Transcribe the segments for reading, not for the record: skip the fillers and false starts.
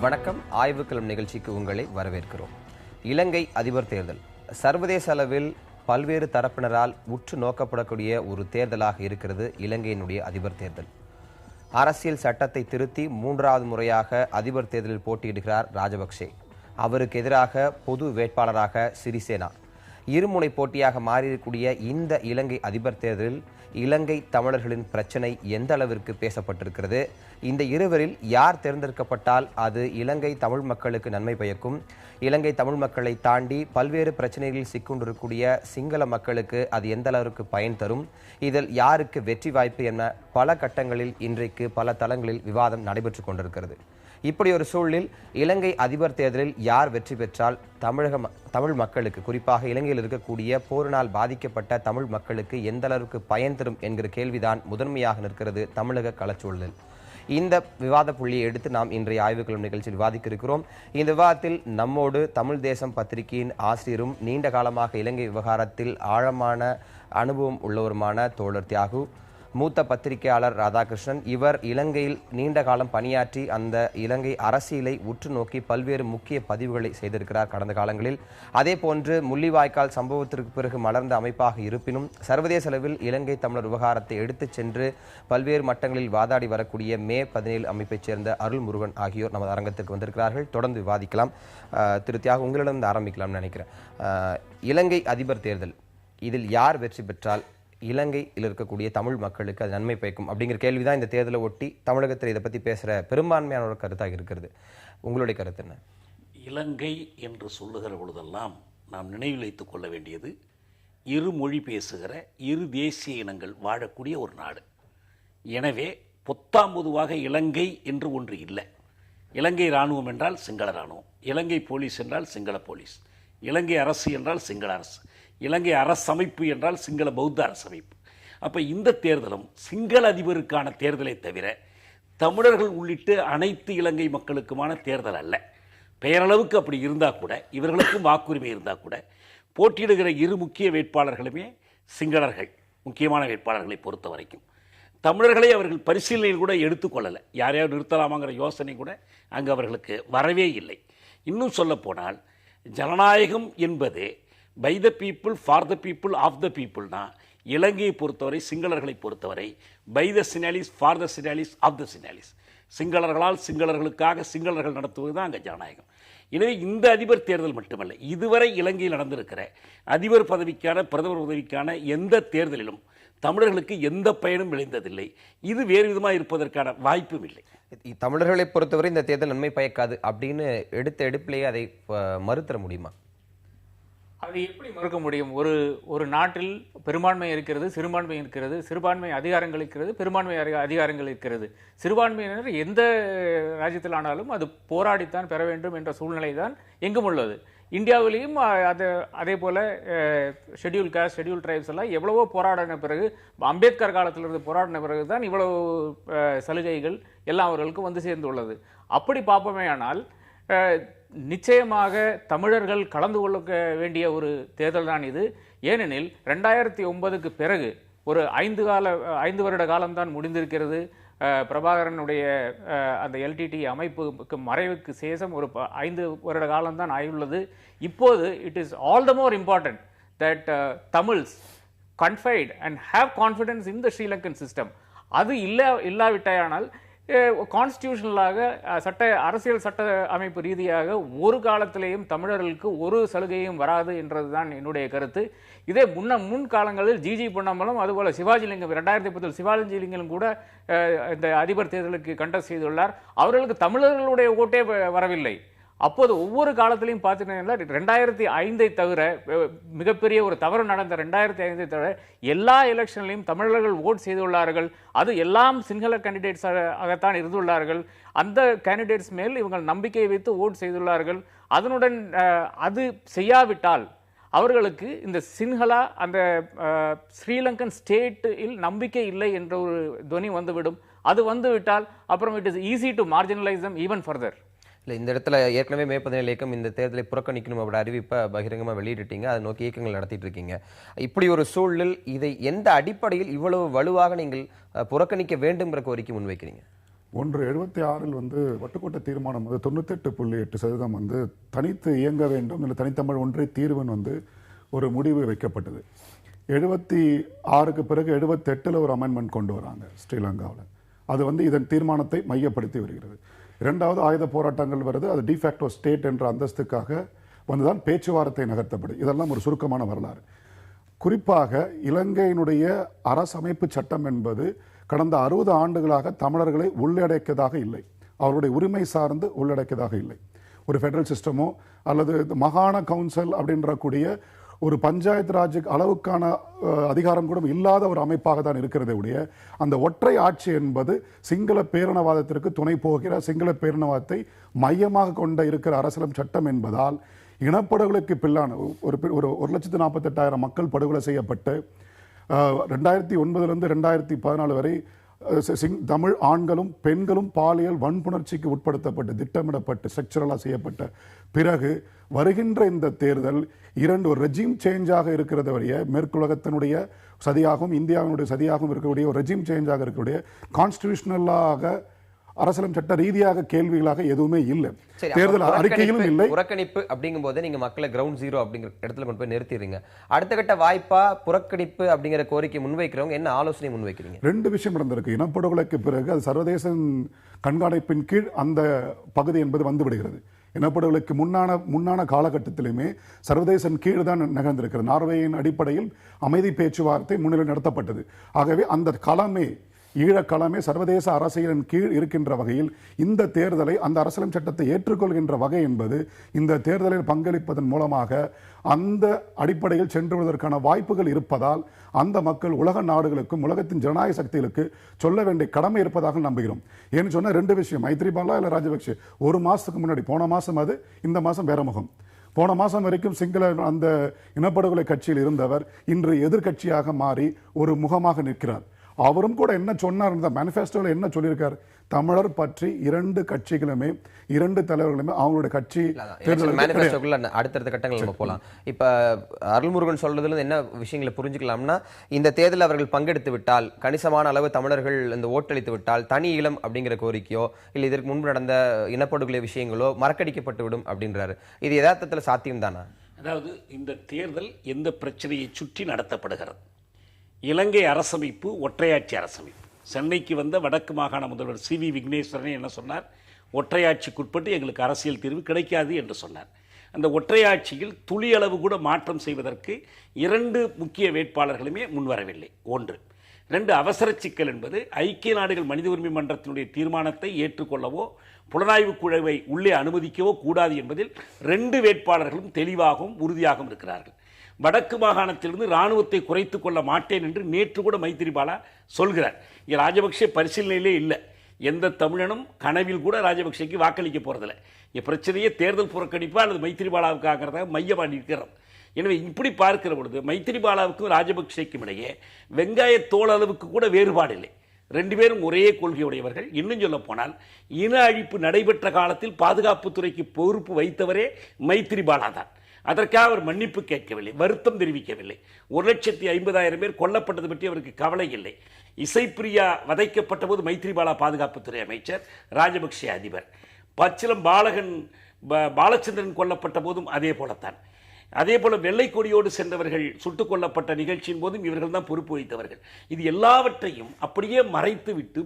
வணக்கம். ஆய்வுக்களம் நிகழ்ச்சிக்கு உங்களை வரவேற்கிறோம். இலங்கை அதிபர் தேர்தல் சர்வதேச அளவில் பல்வேறு தரப்பினரால் உற்று நோக்கப்படக்கூடிய ஒரு தேர்தலாக இருக்கிறது. இலங்கையினுடைய அதிபர் தேர்தல் அரசியல் சட்டத்தை திருத்தி 3வது முறையாக அதிபர் தேர்தலில் போட்டியிடுகிறார் ராஜபக்சே. அவருக்கு எதிராக பொது வேட்பாளராக சிறிசேனா. இருமுனை போட்டியாக மாறியிருக்கூடிய இந்த இலங்கை அதிபர் தேர்தலில் இலங்கை தமிழர்களின் பிரச்சனை எந்த அளவிற்கு பேசப்பட்டிருக்கிறது? இந்த இருவரில் யார் தேர்ந்தெடுக்கப்பட்டால் அது இலங்கை தமிழ் மக்களுக்கு நன்மை பயக்கும்? இலங்கை தமிழ் மக்களை தாண்டி பல்வேறு பிரச்சனைகளில் சிக்கொண்டிருக்கக்கூடிய சிங்கள மக்களுக்கு அது எந்த அளவிற்கு பயன் தரும்? இதில் யாருக்கு வெற்றி வாய்ப்பு என பல கட்டங்களில் இன்றைக்கு பல தளங்களில் விவாதம் நடைபெற்று கொண்டிருக்கிறது. இப்படி ஒரு சூழலில் இலங்கை அதிபர் தேர்தலில் யார் வெற்றி பெற்றால் தமிழ் மக்களுக்கு, குறிப்பாக இலங்கையில் இருக்கக்கூடிய போரினால் பாதிக்கப்பட்ட தமிழ் மக்களுக்கு எந்த அளவுக்கு பயன் தரும் என்கிற கேள்விதான் முதன்மையாக நிற்கிறது தமிழக களச்சூழலில். இந்த விவாத புள்ளியை எடுத்து நாம் இன்றைய ஆய்வுக்களம் நிகழ்ச்சியில் விவாதிக்க இருக்கிறோம். இந்த விவாதத்தில் நம்மோடு தமிழ் தேசம் பத்திரிகையின் ஆசிரியரும் நீண்ட காலமாக இலங்கை விவகாரத்தில் ஆழமான அனுபவம் உள்ளவருமான தோழர் தியாகு, மூத்த பத்திரிகையாளர் ராதாகிருஷ்ணன். இவர் இலங்கையில் நீண்ட காலம் பணியாற்றி அந்த இலங்கை அரசியலை உற்று நோக்கி பல்வேறு முக்கிய பதிவுகளை செய்திருக்கிறார் கடந்த காலங்களில். அதே போன்று முள்ளிவாய்க்கால் சம்பவத்திற்கு பிறகு மலர்ந்த அமைப்பாக இருப்பினும் சர்வதேச அளவில் இலங்கை தமிழர் விவகாரத்தை எடுத்துச் சென்று பல்வேறு மட்டங்களில் வாதாடி வரக்கூடிய மே 17 அமைப்பைச் சேர்ந்த அருள்முருகன் ஆகியோர் நமது அரங்கத்திற்கு வந்திருக்கிறார்கள். தொடர்ந்து விவாதிக்கலாம். திரு தியாகு, உங்களிடம் ஆரம்பிக்கலாம்னு நினைக்கிறேன். இலங்கை அதிபர் தேர்தல், இதில் யார் வெற்றி பெற்றால் இலங்கையில் இருக்கக்கூடிய தமிழ் மக்களுக்கு அது நன்மை பயக்கும் அப்படிங்கிற கேள்விதான் இந்த தேர்தலை ஒட்டி தமிழகத்தில் இதை பற்றி பேசுகிற பெரும்பான்மையான ஒரு கருத்தாக இருக்கிறது. உங்களுடைய கருத்து என்ன? இலங்கை என்று சொல்லுகிற பொழுதெல்லாம் நாம் நினைவில் வைத்துக் கொள்ள வேண்டியது இரு மொழி பேசுகிற இரு தேசிய இனங்கள் வாழக்கூடிய ஒரு நாடு. எனவே பொத்தாம்பொதுவாக இலங்கை என்று ஒன்று இல்லை. இலங்கை இராணுவம் என்றால் சிங்கள இராணுவம், இலங்கை போலீஸ் என்றால் சிங்கள போலீஸ், இலங்கை அரசு என்றால் சிங்கள அரசு, இலங்கை அரசமைப்பு என்றால் சிங்கள பௌத்த அரசமைப்பு. அப்போ இந்த தேர்தலும் சிங்கள அதிபருக்கான தேர்தலை தவிர தமிழர்கள் உள்ளிட்டு அனைத்து இலங்கை மக்களுக்குமான தேர்தல் அல்ல. பெயரளவுக்கு அப்படி இருந்தால் கூட, இவர்களுக்கும் வாக்குரிமை இருந்தால் கூட, போட்டியிடுகிற இரு முக்கிய வேட்பாளர்களுமே சிங்களர்கள். முக்கியமான வேட்பாளர்களை பொறுத்த வரைக்கும் தமிழர்களை அவர்கள் பரிசீலனையில் கூட எடுத்துக்கொள்ளலை. யாரையாவது நிறுத்தலாமாங்கிற யோசனை கூட அங்கு அவர்களுக்கு வரவே இல்லை. இன்னும் சொல்லப்போனால் ஜனநாயகம் என்பது by the people for the people of the பீப்புள்னா, இலங்கையை பொறுத்தவரை சிங்களர்களை பொறுத்தவரை by the Sinhalese for the Sinhalese of the Sinhalese, சிங்களர்களால் சிங்களர்களுக்காக சிங்களர்கள் நடத்துவது தான் அங்கே ஜனநாயகம். எனவே இந்த அதிபர் தேர்தல் மட்டுமல்ல, இதுவரை இலங்கையில் நடந்திருக்கிற அதிபர் பதவிக்கான பிரதமர் பதவிக்கான எந்த தேர்தலிலும் தமிழர்களுக்கு எந்த பயனும் விளைந்ததில்லை. இது வேறு விதமாக இருப்பதற்கான வாய்ப்பும் இல்லை. தமிழர்களை பொறுத்தவரை இந்த தேர்தல் நன்மை பயக்காது அப்படின்னு எடுப்பிலேயே அதை மறுத்தர முடியுமா? அதை எப்படி மறுக்க முடியும்? ஒரு நாட்டில் பெரும்பான்மை இருக்கிறது, சிறுபான்மை இருக்கிறது, சிறுபான்மை அதிகாரங்கள் இருக்கிறது, பெரும்பான்மை அதிகாரங்கள் இருக்கிறது. சிறுபான்மையினர் எந்த ராஜ்யத்தில் ஆனாலும் அது போராடித்தான் பெற வேண்டும் என்ற சூழ்நிலை தான் எங்கும் உள்ளது. இந்தியாவிலையும் அதே போல ஷெட்யூல் காஸ்ட், ஷெட்யூல் ட்ரைப்ஸ் எல்லாம் எவ்வளவோ போராடின பிறகு, அம்பேத்கர் காலத்திலிருந்து போராடின பிறகு தான் இவ்வளவு சலுகைகள் எல்லாம் அவர்களுக்கு வந்து சேர்ந்துள்ளது. அப்படி பார்ப்போமே ஆனால் நிச்சயமாக தமிழர்கள் கலந்து கொள்ள வேண்டிய ஒரு தேர்தல் தான் இது. ஏனெனில் 2009க்கு பிறகு ஒரு 5 வருட காலம்தான் முடிந்திருக்கிறது. பிரபாகரனுடைய அந்த எல்டிடி அமைப்புக்கு மறைவுக்கு சேஷம் ஒரு 5 வருட காலம்தான் ஆயுள்ளது. இப்போது it is all the more important that Tamils confide and have confidence in the Sri Lankan system. அது இல்லாவிட்டானால் கான்ஸ்டிடியூஷனலாக அரசியல் சட்ட அமைப்பு ரீதியாக ஒரு காலத்திலேயும் தமிழர்களுக்கு ஒரு சலுகையும் வராது என்றதுதான் என்னுடைய கருத்து. இதே முன் காலங்களில் ஜிஜி பொன்னம்பலம், அதுபோல சிவாஜிலிங்கம், 2010 சிவாஜிலிங்கம் கூட இந்த அதிபர் தேர்தலுக்கு கண்டஸ்ட் செய்துள்ளார். அவர்களுக்கு தமிழர்களுடைய ஓட்டே வரவில்லை. அப்போது ஒவ்வொரு காலத்திலையும் பார்த்தீங்கன்னா 2005 தவிர, மிகப்பெரிய ஒரு தவறு நடந்த 2005 தவிர எல்லா எலெக்ஷன்லையும் தமிழர்கள் ஓட் செய்துள்ளார்கள். அது எல்லாம் சிங்கள கேண்டிடேட்ஸ் ஆகத்தான் இருந்துள்ளார்கள். அந்த கேண்டிடேட்ஸ் மேல் இவங்க நம்பிக்கை வைத்து ஓட் செய்துள்ளார்கள். அதனுடன் அது செய்யாவிட்டால் அவர்களுக்கு இந்த சின்ஹலா, அந்த ஸ்ரீலங்கன் ஸ்டேட்டில் நம்பிக்கை இல்லை என்ற ஒரு துவனி வந்துவிடும். அது வந்துவிட்டால் அப்புறம் it is easy to marginalise them even further. இல்லை, இந்த இடத்துல ஏற்கனவே மே 17 இயக்கம் இந்த தேர்தலை புறக்கணிக்கணும் அப்படி அறிவிப்பை பகிரங்கமாக வெளியிட்டுட்டீங்க. அதை நோக்கி இயக்கங்கள் நடத்திட்டு இருக்கீங்க. இப்படி ஒரு சூழலில் இதை எந்த அடிப்படையில் இவ்வளவு வலுவாக நீங்கள் புறக்கணிக்க வேண்டும்ங்கிற கோரிக்கை முன்வைக்கிறீங்க? ஒன்று 76 வந்து வட்டுக்கோட்டை தீர்மானம் வந்து 98.8% வந்து தனித்து இயங்க வேண்டும் இல்லை தனித்தமிழ் ஒன்றே தீர்வுன்னு வந்து ஒரு முடிவு வைக்கப்பட்டது. 76க்கு பிறகு 78 ஒரு அமெண்ட்மெண்ட் கொண்டு வராங்க ஸ்ரீலங்காவில். அது வந்து இதன் தீர்மானத்தை மையப்படுத்தி வருகிறது. இரண்டாவது ஆயுத போராட்டங்கள் வருது, அது டிஃபேக்டோ ஸ்டேட் என்ற அந்தஸ்துக்காக வந்துதான் பேச்சுவார்த்தை நகர்த்தப்படுது. இதெல்லாம் ஒரு சுருக்கமான வரலாறு. குறிப்பாக இலங்கையினுடைய அரசமைப்பு சட்டம் என்பது கடந்த 60 ஆண்டுகளாக தமிழர்களை உள்ளடக்கியதாக இல்லை, அவருடைய உரிமை சார்ந்து உள்ளடக்கியதாக இல்லை. ஒரு ஃபெடரல் சிஸ்டமோ அல்லது மாகாண கவுன்சில் அப்படின்ற கூடிய ஒரு பஞ்சாயத்து ராஜ் அளவுக்கான அதிகாரம் கூட இல்லாத ஒரு அமைப்பாக தான் இருக்கிறதே உடைய அந்த ஒற்றை ஆட்சி என்பது சிங்கள பேரினவாதத்திற்கு துணை போகிற, சிங்கள பேரினவாதத்தை மையமாக கொண்ட இருக்கிற அரசியலும் சட்டம் என்பதால் இனப்படுகொலைக்கு பிள்ளான ஒரு 1,48,000 மக்கள் படுகொலை செய்யப்பட்டு 2009 2014 வரை தமிழ் ஆண்களும் பெண்களும் பாலியல் வன்புணர்ச்சிக்கு உட்படுத்தப்பட்டு திட்டமிடப்பட்டு ஸ்ட்ரக்சரலாக செய்யப்பட்ட பிறகு வருகின்ற இந்த தேர்தல் ஒரு ரெஜிம் சேஞ்சாக இருக்கிறத வரைய மேற்குலகத்தினுடைய சதியாகவும் இந்தியாவினுடைய சதியாகவும் இருக்கக்கூடிய ஒரு ரெஜிம் சேஞ்சாக இருக்கக்கூடிய கான்ஸ்டிடியூஷனலாக அரசியலும் சட்ட ரீதியாக கேள்விகளாக எதுவுமே இல்லை, தேர்தல் அறிக்கையிலும் இல்லை. புறக்கணிப்பு அப்படிங்கும் போது நீங்க மக்களை கிரவுண்ட் ஜீரோ அப்படிங்கிற இடத்துல கொண்டு போய் நிறுத்திடுறீங்க. அடுத்த கட்ட வாய்ப்பா புறக்கணிப்பு அப்படிங்கிற கோரிக்கை முன்வைக்கிறவங்க என்ன ஆலோசனை முன்வைக்கிறீங்க? 2 விஷயம் நடந்திருக்கு. இனப்படுகொலைக்கு பிறகு அது சர்வதேச கண்காணிப்பின் கீழ் அந்த பகுதி என்பது வந்து விடுகிறது. இனப்படுகொலைக்கு முன்னான காலகட்டத்திலுமே சர்வதேச கீழ் தான் நகர்ந்திருக்கிறது. நார்வேயின் அடிப்படையில் அமைதி பேச்சுவார்த்தை முன்னிலை நடத்தப்பட்டது. ஆகவே அந்த களமே ஈழக்களமே சர்வதேச அரசியலின் கீழ் இருக்கின்ற வகையில் இந்த தேர்தலை அந்த அரசியல் சட்டத்தை ஏற்றுக்கொள்கின்ற வகை என்பது இந்த தேர்தலில் பங்களிப்பதன் மூலமாக அந்த அடிப்படையில் சென்றுவதற்கான வாய்ப்புகள் இருப்பதால் அந்த மக்கள் உலக நாடுகளுக்கும் உலகத்தின் ஜனநாயக சக்திகளுக்கு சொல்ல வேண்டிய கடமை இருப்பதாக நம்புகிறோம். ஏன்னு சொன்னா 2 விஷயம், மைத்ரிபால இல்ல ராஜபக்ஷ 1 மாசத்துக்கு முன்னாடி, போன மாசம் அது, இந்த மாசம் வேற முகம். போன மாசம் வரைக்கும் சிங்கள அந்த இனப்படுகொலை கட்சியில் இருந்தவர் இன்று எதிர்கட்சியாக மாறி ஒரு முகமாக நிற்கிறார். அவரும் கூட என்ன சொன்னார், மேனிஃபெஸ்டோல என்ன சொல்லியிருக்கார், தமிழர் பற்றி 2 கட்சிகளுமே 2 தலைவர்களுமே அவங்களுடைய கட்சி அடுத்தடுத்த கட்டங்கள் நம்ம போலாம். இப்ப அருள்முருகன் சொல்றதுல என்ன விஷயங்களை புரிஞ்சுக்கலாம்னா, இந்த தேர்தல் அவர்கள் பங்கெடுத்து விட்டால், கணிசமான அளவு தமிழர்கள் இந்த ஓட்டளித்து விட்டால், தனி ஈழம் அப்படிங்கிற கோரிக்கையோ இல்லை இதற்கு முன்பு நடந்த இனப்படுகொலை விஷயங்களோ மறக்கடிக்கப்பட்டு விடும் அப்படின்றாரு. இது யதார்த்தத்துல சாத்தியம் தானா? அதாவது இந்த தேர்தல் எந்த பிரச்சனையை சுற்றி நடத்தப்படுகிறது? இலங்கை அரசமைப்பு ஒற்றையாட்சி அரசமைப்பு. சென்னைக்கு வந்த வடக்கு மாகாண முதல்வர் CV விக்னேஸ்வரன் என்ன சொன்னார்? ஒற்றையாட்சிக்குட்பட்டு எங்களுக்கு அரசியல் தீர்வு கிடைக்காது என்று சொன்னார். அந்த ஒற்றையாட்சியில் துளியளவு கூட மாற்றம் செய்வதற்கு 2 முக்கிய வேட்பாளர்களுமே முன்வரவில்லை. 1. 2 அவசர சிக்கல் என்பது ஐக்கிய நாடுகள் மனித உரிமை மன்றத்தினுடைய தீர்மானத்தை ஏற்றுக்கொள்ளவோ புலனாய்வு குழுவை உள்ளே அனுமதிக்கவோ கூடாது என்பதில் 2 வேட்பாளர்களும் தெளிவாகவும் உறுதியாகவும் இருக்கிறார்கள். வடக்கு மாகாணத்திலிருந்து இராணுவத்தை குறைத்துக் கொள்ள மாட்டேன் என்று நேற்று கூட மைத்திரிபால சொல்கிறார். இங்கே ராஜபக்சே பரிசீலனையிலே இல்லை. எந்த தமிழனும் கனவில் கூட ராஜபக்சேக்கு வாக்களிக்க போறதில்லை. இங்கே பிரச்சனையே தேர்தல் புறக்கணிப்பா அல்லது மைத்திரிபாலாவுக்காக மையமாக நிற்கிறோம். எனவே இப்படி பார்க்கிற பொழுது மைத்திரிபாலாவுக்கும் ராஜபக்சேக்கும் இடையே வெங்காய தோல் அளவுக்கு கூட வேறுபாடு இல்லை. 2 பேரும் ஒரே கொள்கையுடையவர்கள். இன்னும் சொல்ல போனால் இன அழிப்பு நடைபெற்ற காலத்தில் பாதுகாப்புத்துறைக்கு பொறுப்பு வைத்தவரே மைத்திரிபாலா தான். அதற்காக அவர் மன்னிப்பு கேட்கவில்லை, வருத்தம் தெரிவிக்கவில்லை. 1,50,000 பேர் கொல்லப்பட்டது பற்றி அவருக்கு கவலை இல்லை. இசைப்பிரியா வதைக்கப்பட்ட போது மைத்திரிபாலா பாதுகாப்புத்துறை அமைச்சர், ராஜபக்சே அதிபர். பச்சிலம் பாலச்சந்திரன் கொல்லப்பட்ட போதும் அதே போலத்தான். அதே போல வெள்ளை கொடியோடு சென்றவர்கள் சுட்டுக் கொல்லப்பட்ட நிகழ்ச்சியின் போதும் இவர்கள் தான் பொறுப்பு வைத்தவர்கள். இது எல்லாவற்றையும் அப்படியே மறைத்து விட்டு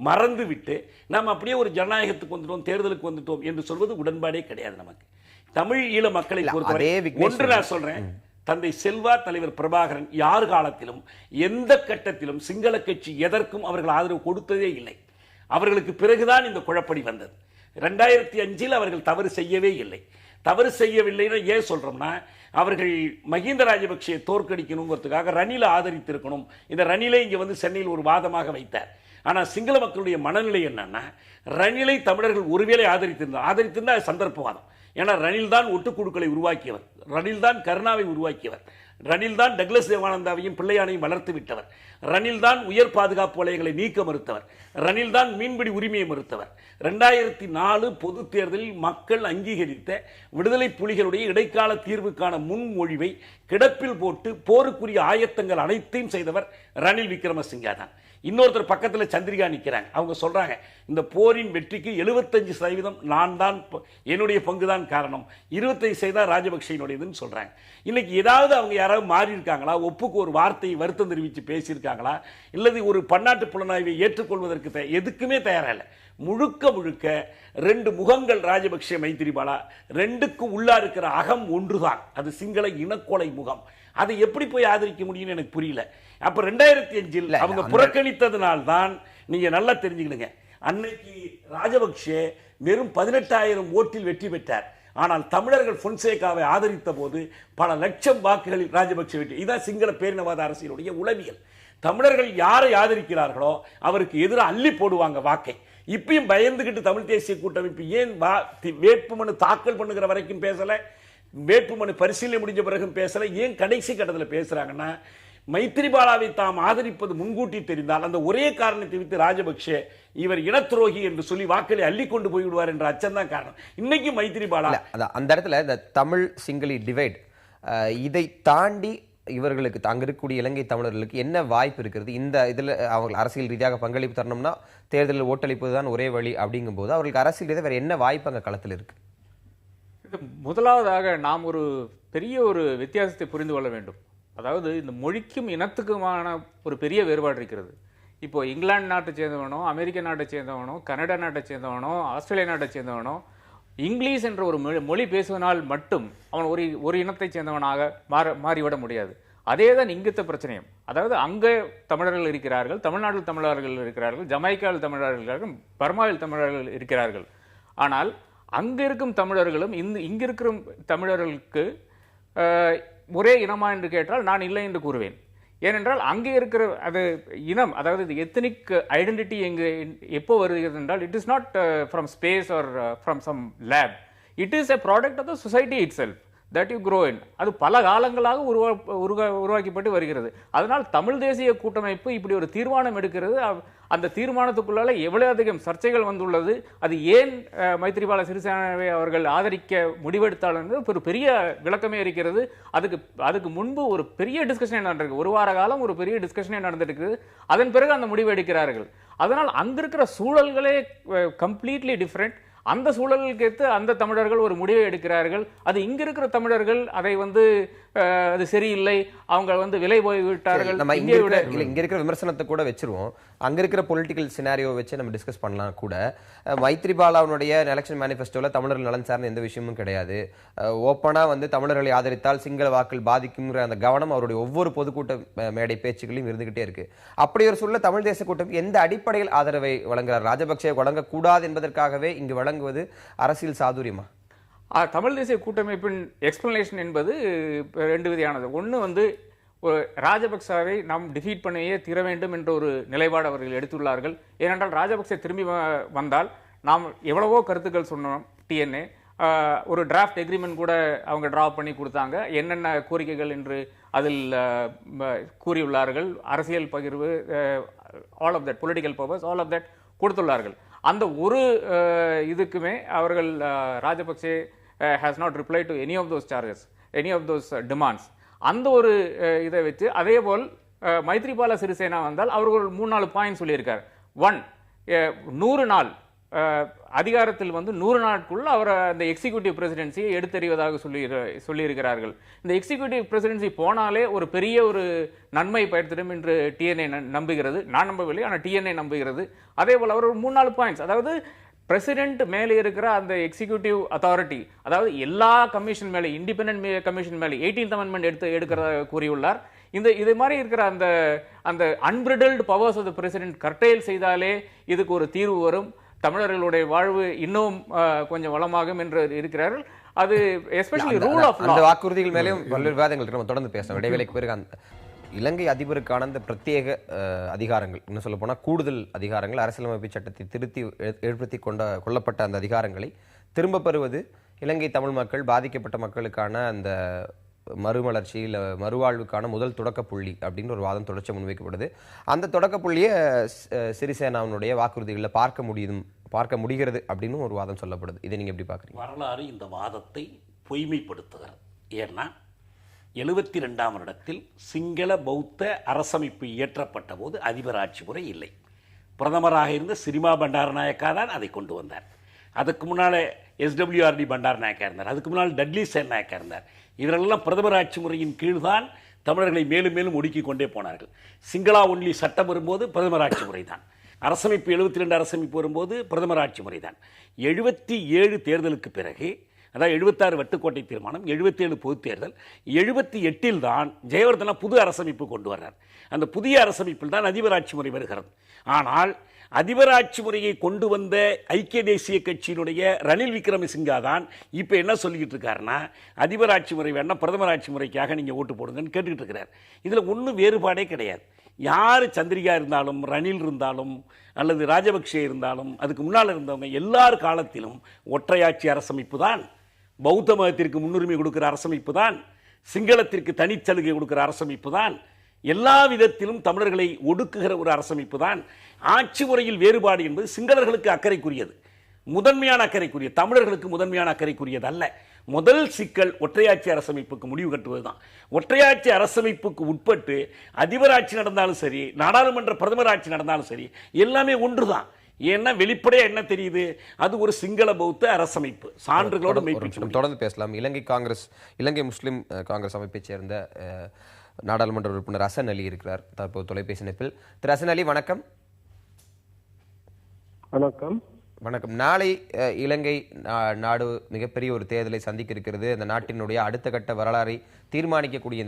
மறந்து விட்டு நாம் அப்படியே ஒரு ஜனநாயகத்துக்கு வந்துட்டோம், தேர்தலுக்கு வந்துட்டோம் என்று சொல்வது உடன்பாடே கிடையாது. நமக்கு தமிழ் ஈழ மக்களை பொறுத்தவரை ஒன்று நான் சொல்றேன், தந்தை செல்வா, தலைவர் பிரபாகரன் யார் காலத்திலும் எந்த கட்டத்திலும் சிங்கள கட்சி எதற்கும் அவர்கள் ஆதரவு கொடுத்ததே இல்லை. அவர்களுக்கு பிறகுதான் இந்த குழப்படி வந்தது. 2005 அவர்கள் தவறு செய்யவே இல்லை. தவறு செய்யவில்லைன்னு ஏன் சொல்றோம்னா, அவர்கள் மஹிந்த ராஜபக்சே தோற்கடிக்கணுங்கிறதுக்காக ரணிலை ஆதரித்திருக்கணும். இந்த ரணிலை இங்க வந்து சென்னையில் ஒரு வாதமாக வைத்தார். ஆனால் சிங்கள மக்களுடைய மனநிலை என்னன்னா, ரணிலை தமிழர்கள் ஒருவேளை ஆதரித்திருந்தா சந்தர்ப்பவாதம். ஏன்னா ரணில் தான் ஒட்டுக்குழுக்களை உருவாக்கியவர், ரணில் தான் கருணாவை உருவாக்கியவர், ரணில் தான் டக்ளஸ் தேவானந்தாவையும் பிள்ளையானையும் வளர்த்து விட்டவர், ரணில் தான் உயர் பாதுகாப்பு வலைகளை நீக்க மறுத்தவர், ரணில் தான் மீன்பிடி உரிமையை மறுத்தவர். 2004 பொது தேர்தலில் மக்கள் அங்கீகரித்த விடுதலை புலிகளுடைய இடைக்கால தீர்வுக்கான முன்மொழிவை கிடப்பில் போட்டு போருக்குரிய ஆயத்தங்கள் அனைத்தையும் செய்தவர் ரணில் விக்ரமசிங்கா தான். இன்னொருத்தர் பக்கத்தில் சந்திரிகா நிற்கிறாங்க. அவங்க சொல்றாங்க, இந்த போரின் வெற்றிக்கு 75% நான் தான், என்னுடைய பங்கு தான் காரணம், 25% ராஜபக்சேனுடையதுன்னு சொல்றாங்க. இன்னைக்கு ஏதாவது அவங்க யாராவது மாறி இருக்காங்களா? ஒப்புக்கு ஒரு வார்த்தையை வருத்தம் தெரிவித்து பேசியிருக்காங்களா? இல்லது ஒரு பன்னாட்டு புலனாய்வை ஏற்றுக்கொள்வதற்கு எதுக்குமே தயாரா இல்லை. முழுக்க முழுக்க 2 முகங்கள் ராஜபக்சே மைத்திரிபாலா, 2க்கு உள்ளா இருக்கிற அகம் ஒன்றுதான், அது சிங்கள இனக்கொலை முகம். அதை எப்படி போய் ஆதரிக்க முடியும்னு எனக்கு புரியல. அப்ப 2005 அவங்க புறக்கணித்ததுனால்தான், நீங்க நல்லா தெரிஞ்சுக்கிடுங்க, அன்னைக்கு ராஜபக்சே வெறும் 18,000 ஓட்டில் வெற்றி பெற்றார். ஆனால் தமிழர்கள் பொன்சேகாவை ஆதரித்த போது பல லட்சம் வாக்குகளில் ராஜபக்சே வெற்றி. இதான் சிங்கள பேரினவாத அரசியலுடைய உளவியல். தமிழர்கள் யாரை ஆதரிக்கிறார்களோ அவருக்கு எதிராக அள்ளி போடுவாங்க வாக்கை. இப்பயும் பயந்துகிட்டு தமிழ் தேசிய கூட்டமைப்பு ஏன் வேட்புமனு தாக்கல் பண்ணுகிற வரைக்கும் பேசல, வேட்புமனு பரிசீலனை முடிஞ்ச பிறகும் பேசல, ஏன் கடைசி கட்டத்தில் பேசுறாங்கன்னா, மைத்திரிபாலாவை தாம் ஆதரிப்பது முன்கூட்டி தெரிந்தால் அந்த ஒரே காரணத்தை வைத்து ராஜபக்சே இவர் இனத்துரோகி என்று சொல்லி வாக்களை அள்ளி கொண்டு போய்விடுவார் என்ற அச்சம் தான் காரணம். இன்னைக்கு மைத்திரிபாலா அந்த இடத்துல இந்த தமிழ் சிங்களி டிவைட், இதை தாண்டி இவர்களுக்கு அங்க இருக்கக்கூடிய இலங்கை தமிழர்களுக்கு என்ன வாய்ப்பு இருக்கிறது? இந்த இதுல அவங்க அரசியல் ரீதியாக பங்களிப்பு தரணும்னா தேர்தலில் ஓட்டளிப்பது தான் ஒரே வழி அப்படிங்கும் போது அவர்களுக்கு அரசியல் ரீதியாக வேற என்ன வாய்ப்பு அங்க களத்தில் இருக்கு? முதலாவதாக நாம் ஒரு பெரிய ஒரு வித்தியாசத்தை புரிந்து கொள்ள வேண்டும். அதாவது இந்த மொழிக்கும் இனத்துக்குமான ஒரு பெரிய வேறுபாடு இருக்கிறது. இப்போ இங்கிலாந்து நாட்டை சேர்ந்தவனோ, அமெரிக்க நாட்டை சேர்ந்தவனோ, கனடா நாட்டை சேர்ந்தவனோ, ஆஸ்திரேலியா நாட்டை சேர்ந்தவனோ இங்கிலீஷ் என்ற ஒரு மொழி பேசுவதனால் மட்டும் அவன் ஒரு இனத்தை சேர்ந்தவனாக மாறிவிட முடியாது. அதே தான் இங்கத்த பிரச்சனையும். அதாவது அங்கே தமிழர்கள் இருக்கிறார்கள், தமிழ்நாட்டில் தமிழர்கள் இருக்கிறார்கள், ஜமைக்காவில் தமிழர்கள் இருக்கிறார்கள், பர்மாவில் தமிழர்கள் இருக்கிறார்கள். ஆனால் அங்க இருக்கும் தமிழர்களும் இங்க இருக்கிற தமிழர்களுக்கு ஒரே இனமா என்று கேட்டால் நான் இல்லை என்று கூறுவேன். ஏனென்றால் அங்கே இருக்கிற அது இனம், அதாவது எத்தனிக் ஐடென்டிட்டி எங்கே எப்போ வருகிறது என்றால், it is not from space or from some lab, it is a product of the society itself that you grow in. அது பல காலங்களாக உருவாக்கப்பட்டு வருகிறது. அதனால் தமிழ் தேசிய கூட்டமைப்பு இப்படி ஒரு தீர்மானம் எடுக்கிறது. அந்த தீர்மானத்துக்குள்ளால எவ்வளவு அதிகம் சர்ச்சைகள் வந்துள்ளது, அது ஏன் மைத்திரிபால சிறிசேனவை அவர்கள் ஆதரிக்க முடிவெடுத்தால் என்று ஒரு பெரிய விளக்கமே இருக்கிறது. அதுக்கு முன்பு ஒரு பெரிய டிஸ்கஷனே நடந்திருக்கு. ஒரு வார காலம் ஒரு பெரிய டிஸ்கஷனே நடந்திருக்கு. அதன் பிறகு அந்த முடிவு எடுக்கிறார்கள். அதனால் அங்கிருக்கிற சூழல்களே கம்ப்ளீட்லி டிஃப்ரெண்ட். அந்த சூழலுக்கு ஏற்று அந்த தமிழர்கள் ஒரு முடிவை எடுக்கிறார்கள். அது இங்க இருக்கிற தமிழர்கள் அதை அது சரியில்லை, அவங்க விலை போய் விட்டார்கள். இங்க இருக்கிற விமர்சனத்தை கூட வச்சிருவோம், அங்க இருக்கிற பொலிட்டிக்கல் சினாரியோ வச்சு நம்ம டிஸ்கஸ் பண்ணலாம் கூட. மைத்திரிபாலாவுடைய எலெக்ஷன் மேனிஃபெஸ்டோல தமிழர்கள் நலன் சார்ந்த எந்த விஷயமும் கிடையாது. ஓப்பனா தமிழர்களை ஆதரித்தால் சிங்கள வாக்கள் பாதிக்குங்கிற அந்த கவனம் அவருடைய ஒவ்வொரு பொதுக்கூட்ட மேடை பேச்சுகளையும் இருந்துகிட்டே இருக்கு. அப்படி ஒரு சூழல தமிழ் தேசிய கூட்டம் எந்த அடிப்படையில் ஆதரவை வழங்குகிறார்? ராஜபக்சே வழங்கக்கூடாது என்பதற்காகவே இங்கு வழங்குவது அரசியல் சாதுரியமா? தமிழ் தேசிய கூட்டமைப்பின் எக்ஸ்பிளனேஷன் என்பது 2 விதையானது. ஒன்று ராஜபக்சாவை நாம் டிஃபீட் பண்ணியே தீர வேண்டும் என்ற ஒரு நிலைப்பாடு அவர்கள் எடுத்துள்ளார்கள். ஏனென்றால் ராஜபக்சே திரும்பி வந்தால் நாம் எவ்வளவோ கருத்துக்கள் சொன்னோம். டிஎன்ஏ ஒரு டிராஃப்ட் எக்ரிமெண்ட் கூட அவங்க டிராப் பண்ணி கொடுத்தாங்க. என்னென்ன கோரிக்கைகள் என்று அதில் கூறியுள்ளார்கள். அரசியல் பகிர்வு, all of that, political purpose, all of that கொடுத்துள்ளார்கள். அந்த ஒரு இதுக்குமே அவர்கள் Rajapaksa has not reply to any of those charges, any of those demands. அந்த ஒரு இதை வச்சு அதே போல் மைத்ரிபால சிறிசேனா வந்தால் அவர்கள் 3-4 பாயிண்ட் சொல்லியிருக்கார். 1, 100 நாள் அதிகாரத்தில் 100 நாட்குள்ள அவர் அந்த எக்ஸிக்யூட்டிவ் பிரசிடென்சியை எடுத்தறிவதாக சொல்லியிருக்கிறார்கள். இந்த எக்ஸிக்யூட்டிவ் பிரசிடென்சி போனாலே ஒரு பெரிய ஒரு நன்மை பயத்திடும் என்று டிஎன்ஏ நம்புகிறது. நான் நம்பவில்லை, ஆனால் டிஎன்ஏ நம்புகிறது. அதே போல் அவர் 3-4 பாயிண்ட்ஸ், அதாவது பிரசிடென்ட் மேலே இருக்கிற அந்த எக்ஸிக்யூட்டிவ் அத்தாரிட்டி, அதாவது எல்லா கமிஷன் மேலே, இண்டிபெண்டன்ட் கமிஷன் மேலே 18th அமெண்ட்மெண்ட் எடுக்கிறதா கூறியுள்ளார். இது மாதிரி இருக்கிற அந்த unbridled powers of the president curtail செய்தாலே இதுக்கு ஒரு தீர்வு வரும், தமிழர்களுடைய வாழ்வு இன்னும் கொஞ்சம் வளமாகும் என்று இருக்கிறார்கள். அது எஸ்பெஷலி ரூல் ஆஃப் லா. அந்த வாக்குறுதிகள் மேலேயும் பல்வேறு விவாதங்கள் நம்ம தொடர்ந்து பேசணும். இடைவேளைக்கு பிறகு அந்த இலங்கை அதிபருக்கான அந்த பிரத்யேக அதிகாரங்கள், இன்னும் சொல்ல போனால் கூடுதல் அதிகாரங்கள், அரசியலமைப்பு சட்டத்தை திருத்தி ஏற்படுத்தி கொள்ளப்பட்ட அந்த அதிகாரங்களை திரும்ப பெறுவது இலங்கை தமிழ் மக்கள், பாதிக்கப்பட்ட மக்களுக்கான அந்த மறுமலர்ச்சி இல்லை மறுவாழ்வுக்கான முதல் தொடக்க புள்ளி அப்படின்னு ஒரு வாதம் தொடர்ச்சி முன்வைக்கப்படுது. அந்த தொடக்க புள்ளியை சிறிசேனாவுடைய வாக்குறுதிகளில் பார்க்க முடிகிறது அப்படின்னு ஒரு வாதம் சொல்லப்படுது. இதை நீங்க எப்படி பார்க்குறீங்க? வரலாறு இந்த வாதத்தை பொய்மைப்படுத்துகிறது. ஏன்னா 72ஆம் வருடத்தில் சிங்கள பௌத்த அரசமைப்பு இயற்றப்பட்ட போது அதிபர் ஆட்சி முறை இல்லை. பிரதமராக இருந்த சிரிமா பண்டாரநாயக்கா தான் அதை கொண்டு வந்தார். அதுக்கு முன்னால் எஸ்டபிள்யூஆர்டி பண்டாரநாயக்கா இருந்தார். அதுக்கு முன்னால் டட்லி சேநாயக்கா இருந்தார். இவரெல்லாம் பிரதமர் ஆட்சி முறையின் கீழ்தான் தமிழர்களை மேலும் மேலும் ஒடுக்கி கொண்டே போனார்கள். சிங்களா ஒன்லி சட்டம் வரும்போது பிரதமர் ஆட்சி முறை தான். அரசமைப்பு 72 அரசமைப்பு வரும்போது பிரதமர் ஆட்சி முறை தான். 77 தேர்தலுக்கு பிறகு, அதாவது 76 வட்டுக்கோட்டை தீர்மானம், 77 பொதுத் தேர்தல், 78 தான் ஜெயவர்தனா புது அரசமைப்பு கொண்டு வர்றார். அந்த புதிய அரசமைப்பில் தான் அதிபர் ஆட்சி முறை வருகிறது. ஆனால் அதிபர் ஆட்சி முறையை கொண்டு வந்த ஐக்கிய தேசிய கட்சியினுடைய ரணில் விக்ரமசிங்கா தான் இப்போ என்ன சொல்லிக்கிட்டு இருக்காருன்னா, அதிபர் ஆட்சி முறை வேணா பிரதமர் ஆட்சி முறைக்காக நீங்கள் ஓட்டு போடுங்கன்னு கேட்டுக்கிட்டு இருக்கிறார். இதில் ஒன்றும் வேறுபாடே கிடையாது. யார் சந்திரிகா இருந்தாலும், ரணில் இருந்தாலும், அல்லது ராஜபக்சே இருந்தாலும், அதுக்கு முன்னால் இருந்தவங்க எல்லார் காலத்திலும் ஒற்றையாட்சி அரசமைப்பு தான், பௌத்த மதத்திற்கு முன்னுரிமை கொடுக்கிற அரசமைப்பு தான், சிங்களத்திற்கு தனிச்சலுகை கொடுக்கிற அரசமைப்பு தான், எல்லா விதத்திலும் தமிழர்களை ஒடுக்குகிற ஒரு அரசமைப்பு தான். ஆட்சி முறையில் வேறுபாடு என்பது சிங்களர்களுக்கு அக்கறைக்குரியது, முதன்மையான அக்கறைக்குரிய, தமிழர்களுக்கு முதன்மையான அக்கறைக்குரியது அல்ல. முதல் சிக்கல் ஒற்றையாட்சி அரசமைப்புக்கு முடிவு கட்டுவதுதான். ஒற்றையாட்சி அரசமைப்புக்கு உட்பட்டு அதிபர் ஆட்சி நடந்தாலும் சரி, நாடாளுமன்ற பிரதமர் ஆட்சி நடந்தாலும் சரி, எல்லாமே ஒன்றுதான். ஏன்னா வெளிப்படையா என்ன தெரியுது, அது ஒரு சிங்கள பௌத்த அரசமைப்பு. சான்றுகளோடு தொடர்ந்து பேசலாம். இலங்கை முஸ்லிம் காங்கிரஸ் அமைப்பைச் சேர்ந்த நாடாளுமன்ற உறுப்பினர் ஹசன் அலி இருக்கிறார் தற்போது தொலைபேசி இணைப்பில். திரு ஹசன் அலி, வணக்கம். வணக்கம். வணக்கம். நாளை இலங்கை நாடு மிகப்பெரிய ஒரு தேர்தலை சந்திக்க இருக்கிறது. அந்த நாட்டினுடைய அடுத்த கட்ட வரலாறை தீர்மானிக்கக்கூடிய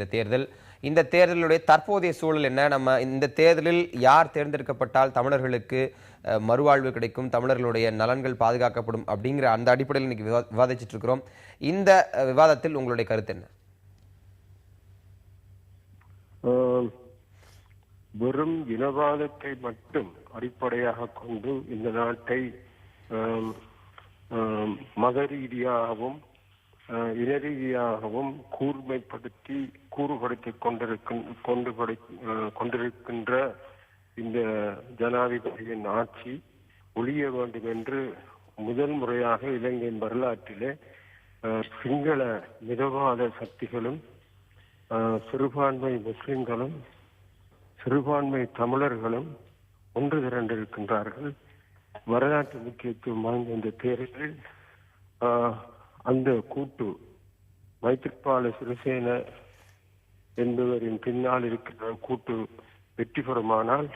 இந்த தேர்தலுடைய தற்போதைய சூழல் என்ன? நம்ம இந்த தேர்தலில் யார் தேர்ந்தெடுக்கப்பட்டால் தமிழர்களுக்கு மறுவாழ்வு கிடைக்கும், தமிழர்களுடைய நலன்கள் பாதுகாக்கப்படும் அப்படிங்கிற அந்த அடிப்படையில் இன்னைக்கு விவாதிச்சுட்டு இருக்கிறோம். இந்த விவாதத்தில் உங்களுடைய கருத்து என்ன? வெறும் இனவாதத்தை மட்டும் அடிப்படையாக கொண்டு இந்த நாட்டை மத ரீதியாகவும் இன ரீதியாகவும் கூறுபடுத்திக் கொண்டிருக்கின்ற இந்த ஜனாதிபதியின் ஆட்சி ஒழிய வேண்டும் என்று முதல் முறையாக இலங்கையின் வரலாற்றிலே சிங்கள மிதவாத சக்திகளும் சிறுபான்மை முஸ்லிம்களும் சிறுபான்மை தமிழர்களும் ஒன்று திரண்டிருக்கின்றார்கள். வரலாற்று முக்கியத்துவம் வாய்ந்த இந்த தேர்தலில் அந்த கூட்டு மைத்திரிபால சிறிசேன என்பவரின் பின்னால் இருக்கிற கூட்டு வெற்றி பெறுமானால்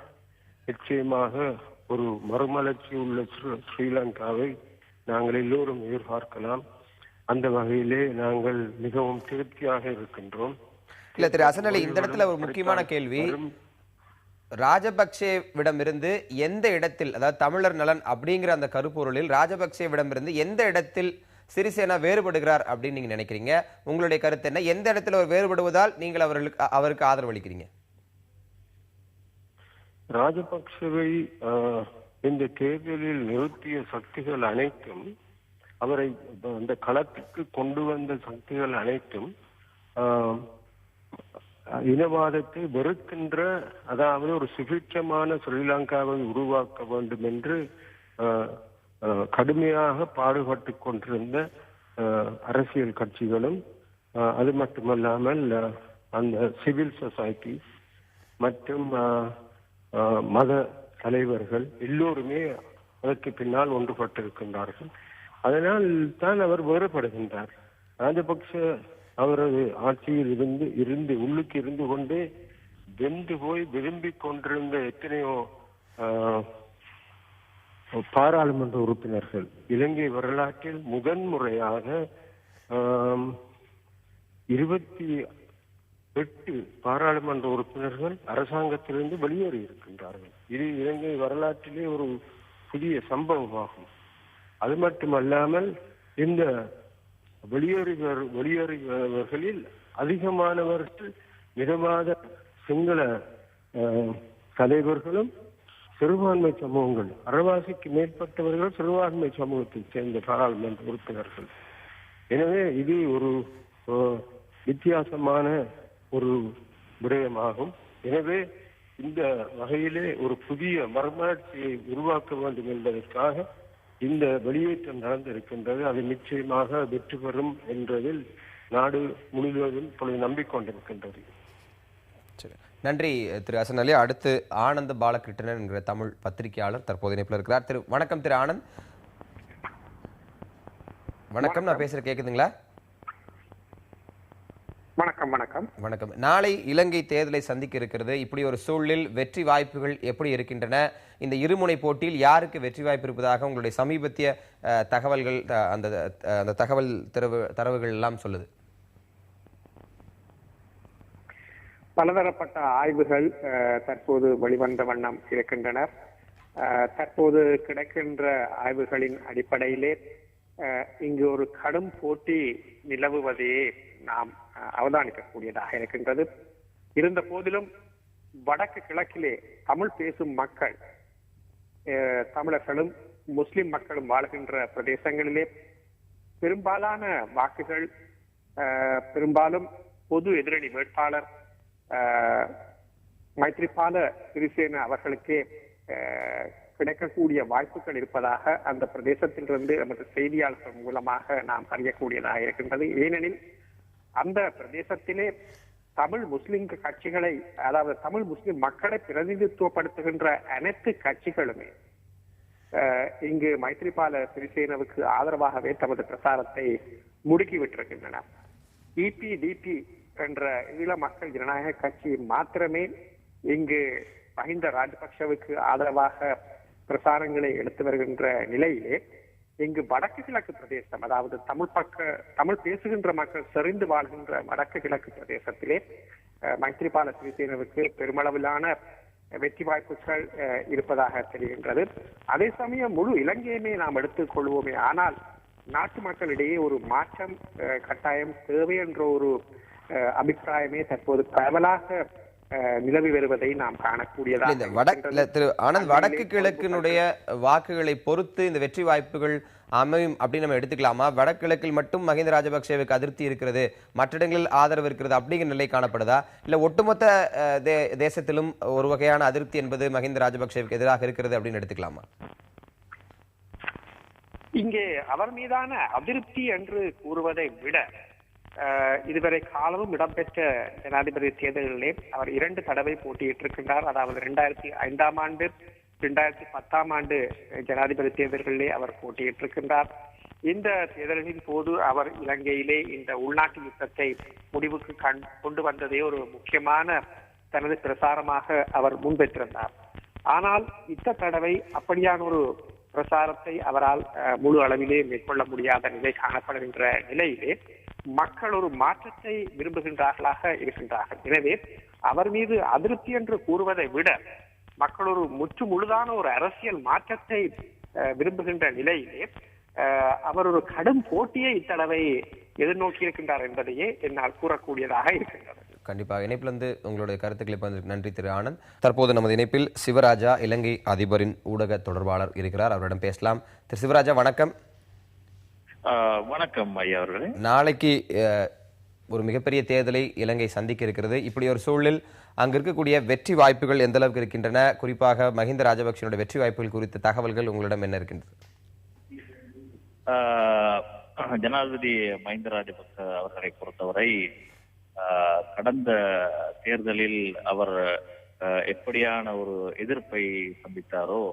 நிச்சயமாக ஒரு மறுமலர்ச்சி உள்ள ஸ்ரீலங்காவை நாங்கள் எல்லோரும் எதிர்பார்க்கலாம். அந்த வகையிலே நாங்கள் மிகவும் திருப்தியாக இருக்கின்றோம். இல்ல திரு ஹசன் அலி, இந்த இடத்துல ஒரு முக்கியமான கேள்வி, ராஜபக்சேவிடமிருந்து எந்த இடத்தில், அதாவது தமிழர் நலன் அப்படிங்கிற அந்த கருப்பொருளில் ராஜபக்சேவிடமிருந்து எந்த இடத்தில் சிறிசேனா வேறுபடுகிறார் அப்படின்னு நீங்க நினைக்கிறீங்க? உங்களுடைய கருத்து என்ன? எந்த இடத்துல ஒரு வேறுபடுவதால் நீங்கள் அவருக்கு ஆதரவு அளிக்கிறீங்க? ராஜபக்சவை இந்த தேர்தலில் நிறுத்திய சக்திகள் அனைத்தும், அவரை அந்த களத்துக்கு கொண்டு வந்த சக்திகள் அனைத்தும் இனவாதத்தை வெறுக்கின்ற, அதாவது ஒரு சுபிட்சமான ஸ்ரீலங்காவை உருவாக்க வேண்டும் என்று கடுமையாக பாடுபட்டு கொண்டிருந்த அரசியல் கட்சிகளும், அது மட்டுமல்லாமல் அந்த சிவில் சொசைட்டி மற்றும் மத தலைவர்கள் எல்லோருமே அதற்கு பின்னால் ஒன்றுபட்டிருக்கின்றார்கள். அதனால் தான் அவர் வேறுபடுகின்றார். ராஜபக்ச அவரது ஆட்சியில் இருந்து உள்ளுக்கு இருந்து கொண்டே வெந்து போய் விரும்பிக் கொண்டிருந்த எத்தனையோ பாராளுமன்ற உறுப்பினர்கள், இலங்கை வரலாற்றில் முதன்முறையாக 28 பாராளுமன்ற உறுப்பினர்கள் அரசாங்கத்திலிருந்து வெளியேறி இருக்கின்றார்கள். இது இலங்கை வரலாற்றிலே ஒரு புதிய சம்பவமாகும். அது மட்டுமல்லாமல் இந்த வெளியேறியவர்களில் அதிகமானவர்கள் மிதவாத சிங்கள தலைவர்களும் சிறுபான்மை சமூகங்கள், அரைவாசிக்கு மேற்பட்டவர்கள் சிறுபான்மை சமூகத்தை சேர்ந்த பாராளுமன்ற உறுப்பினர்கள். எனவே இது ஒரு வித்தியாசமான ஒரு விடயமாகும். எனவே இந்த வகையிலே ஒரு புதிய மறுமலர்ச்சியை உருவாக்க வேண்டும் என்பதற்காக இந்த வெளியேற்றம் நடந்திருக்கின்றது. அது நிச்சயமாக வெற்றி பெறும் என்பதில் நாடு முழுவதும் இப்பொழுது நம்பிக்கொண்டிருக்கின்றது. சரி, நன்றி திரு ஹசன் அலி. அடுத்து ஆனந்த் பாலகிருஷ்ணன் என்கிற தமிழ் பத்திரிகையாளர் தற்போது இணைப்பில் இருக்கிறார். வணக்கம் திரு ஆனந்த். வணக்கம், நான் பேசுற கேக்குதுங்களா? வணக்கம். வணக்கம். வணக்கம். நாளை இலங்கை தேர்தலை சந்திக்க இருக்கிறது. இப்படி ஒரு சூழலில் வெற்றி வாய்ப்புகள் எப்படி இருக்கின்றன? இந்த இருமுனை போட்டியில் யாருக்கு வெற்றி வாய்ப்பு இருப்பதாக உங்களுடைய சமீபத்திய தகவல்கள், அந்த தகவல் தரவுகள் எல்லாம் சொல்லுது? பலதரப்பட்ட ஆய்வுகள் தற்போது வெளிவந்த வண்ணம் இருக்கின்றன. தற்போது கிடைக்கின்ற ஆய்வுகளின் அடிப்படையிலே இங்கு ஒரு கடும் போட்டி நிலவுவதையே நாம் அவதானிக்கக்கூடியதாக இருக்கின்றது. இருந்த போதிலும் வடக்கு கிழக்கிலே தமிழ் பேசும் மக்கள், தமிழர்களும் முஸ்லிம் மக்களும் வாழ்கின்ற பிரதேசங்களிலே பெரும்பாலான வாக்குகள் பெரும்பாலும் பொது எதிரணி வேட்பாளர் மைத்ரிபால சிறிசேன அவர்களுக்கே கிடைக்கக்கூடிய வாய்ப்புகள் இருப்பதாக அந்த பிரதேசத்திலிருந்து நமது செய்தியாளர்கள் மூலமாக நாம் அறியக்கூடியதாக இருக்கின்றது. ஏனெனில் அந்த பிரதேசத்திலே தமிழ் முஸ்லிம் கட்சிகளை, அதாவது தமிழ் முஸ்லிம் மக்களை பிரதிநிதித்துவப்படுத்துகின்ற அனைத்து கட்சிகளுமே இங்கு மைத்ரிபால சிறிசேனவுக்கு ஆதரவாகவே தமது பிரசாரத்தை முடுக்கிவிட்டிருக்கின்றன. இபிடிபி என்ற ஈழ மக்கள் ஜனநாயக கட்சி மாத்திரமே இங்கு மஹிந்த ராஜபக்சவுக்கு ஆதரவாக பிரசாரங்களை எடுத்து வருகின்ற நிலையிலே இங்கு வடக்கு கிழக்கு பிரதேசம், அதாவது தமிழ் பேசுகின்ற மக்கள் செறிந்து வாழ்கின்ற வடக்கு கிழக்கு பிரதேசத்திலே மைத்ரிபால சிறிசேனவுக்கு பெருமளவிலான வெற்றி வாய்ப்புகள் இருப்பதாக தெரிகின்றது. அதே சமயம் முழு இலங்கையுமே நாம் எடுத்துக் கொள்வோமே ஆனால் நாட்டு மக்களிடையே ஒரு மாற்றம் கட்டாயம் தேவை என்ற ஒரு அபிப்பிராயமே தற்போது பரவலாக நிலவி வருவதை நாம் காணக்கூடியதாக. வடக்கு கிழக்கினுடைய வாக்குகளை பொறுத்து இந்த வெற்றி வாய்ப்புகள் அமையும் அப்படின்னு நம்ம எடுத்துக்கலாமா? வடகிழக்கில் மட்டும் மஹிந்த ராஜபக்சேவுக்கு அதிருப்தி இருக்கிறது, மற்ற இடங்களில் ஆதரவு இருக்கிறது அப்படிங்கிற நிலை காணப்படுதா? இல்ல ஒட்டுமொத்த தேசத்திலும் ஒரு வகையான அதிருப்தி என்பது மஹிந்த ராஜபக்சேவுக்கு எதிராக இருக்கிறது அப்படின்னு எடுத்துக்கலாமா? இங்கே அவர் மீதான அதிருப்தி என்று கூறுவதை விட இதுவரை காலமும் இடம்பெற்ற ஜனாதிபதி தேர்தல்களிலே அவர் 2 தடவை போட்டியிட்டிருக்கின்றார். அதாவது 2005ஆம் ஆண்டு, 2010ஆம் ஆண்டு ஜனாதிபதி தேர்தல்களிலே அவர் போட்டியிட்டிருக்கின்றார். இந்த தேர்தலின் போது அவர் இலங்கையிலே இந்த உள்நாட்டு யுத்தத்தை முடிவுக்கு கொண்டு வந்ததே ஒரு முக்கியமான தனது பிரசாரமாக அவர் முன்வைத்திருந்தார். ஆனால் இந்த தடவை அப்படியான ஒரு பிரசாரத்தை அவரால் முழு அளவிலே மேற்கொள்ள முடியாத நிலை காணப்படுகின்ற நிலையிலே மக்கள் ஒரு மாற்றத்தை விரும்புகின்றார்களாக இருக்கின்றார்கள். எனவே அவர் மீது அதிருப்தி என்று கூறுவதை விட மக்கள் ஒரு முழுதான ஒரு அரசியல் மாற்றத்தை விரும்புகின்ற நிலையிலே அவர் ஒரு கடும் போட்டியை இத்தடவை எதிர்நோக்கி இருக்கின்றார் என்பதையே என்னால் கூறக்கூடியதாக இருக்கின்றது. கண்டிப்பாக. இணைப்பிலிருந்து உங்களுடைய கருத்துக்களை நன்றி திரு ஆனந்த். தற்போது நமது இணைப்பில் சிவராஜா, இலங்கை அதிபரின் ஊடக தொடர்பாளர் இருக்கிறார். அவரிடம் பேசலாம். திரு சிவராஜா, வணக்கம். வணக்கம் ஐயா அவர்களே. நாளைக்கு ஒரு மிகப்பெரிய தேர்தலை இலங்கை சந்திக்க இருக்கிறது. இப்படி ஒரு சூழலில் அங்கு இருக்கக்கூடிய வெற்றி வாய்ப்புகள் எந்த அளவுக்கு இருக்கின்றன? குறிப்பாக மஹிந்த ராஜபக்சனுடைய வெற்றி வாய்ப்புகள் குறித்த தகவல்கள் உங்களிடம் என்ன இருக்கின்றது? ஜனாதிபதி மஹிந்த ராஜபக்ச அவர்களை பொறுத்தவரை கடந்த தேர்தலில் அவர் எப்படியான ஒரு எதிர்ப்பை சந்தித்தாரோ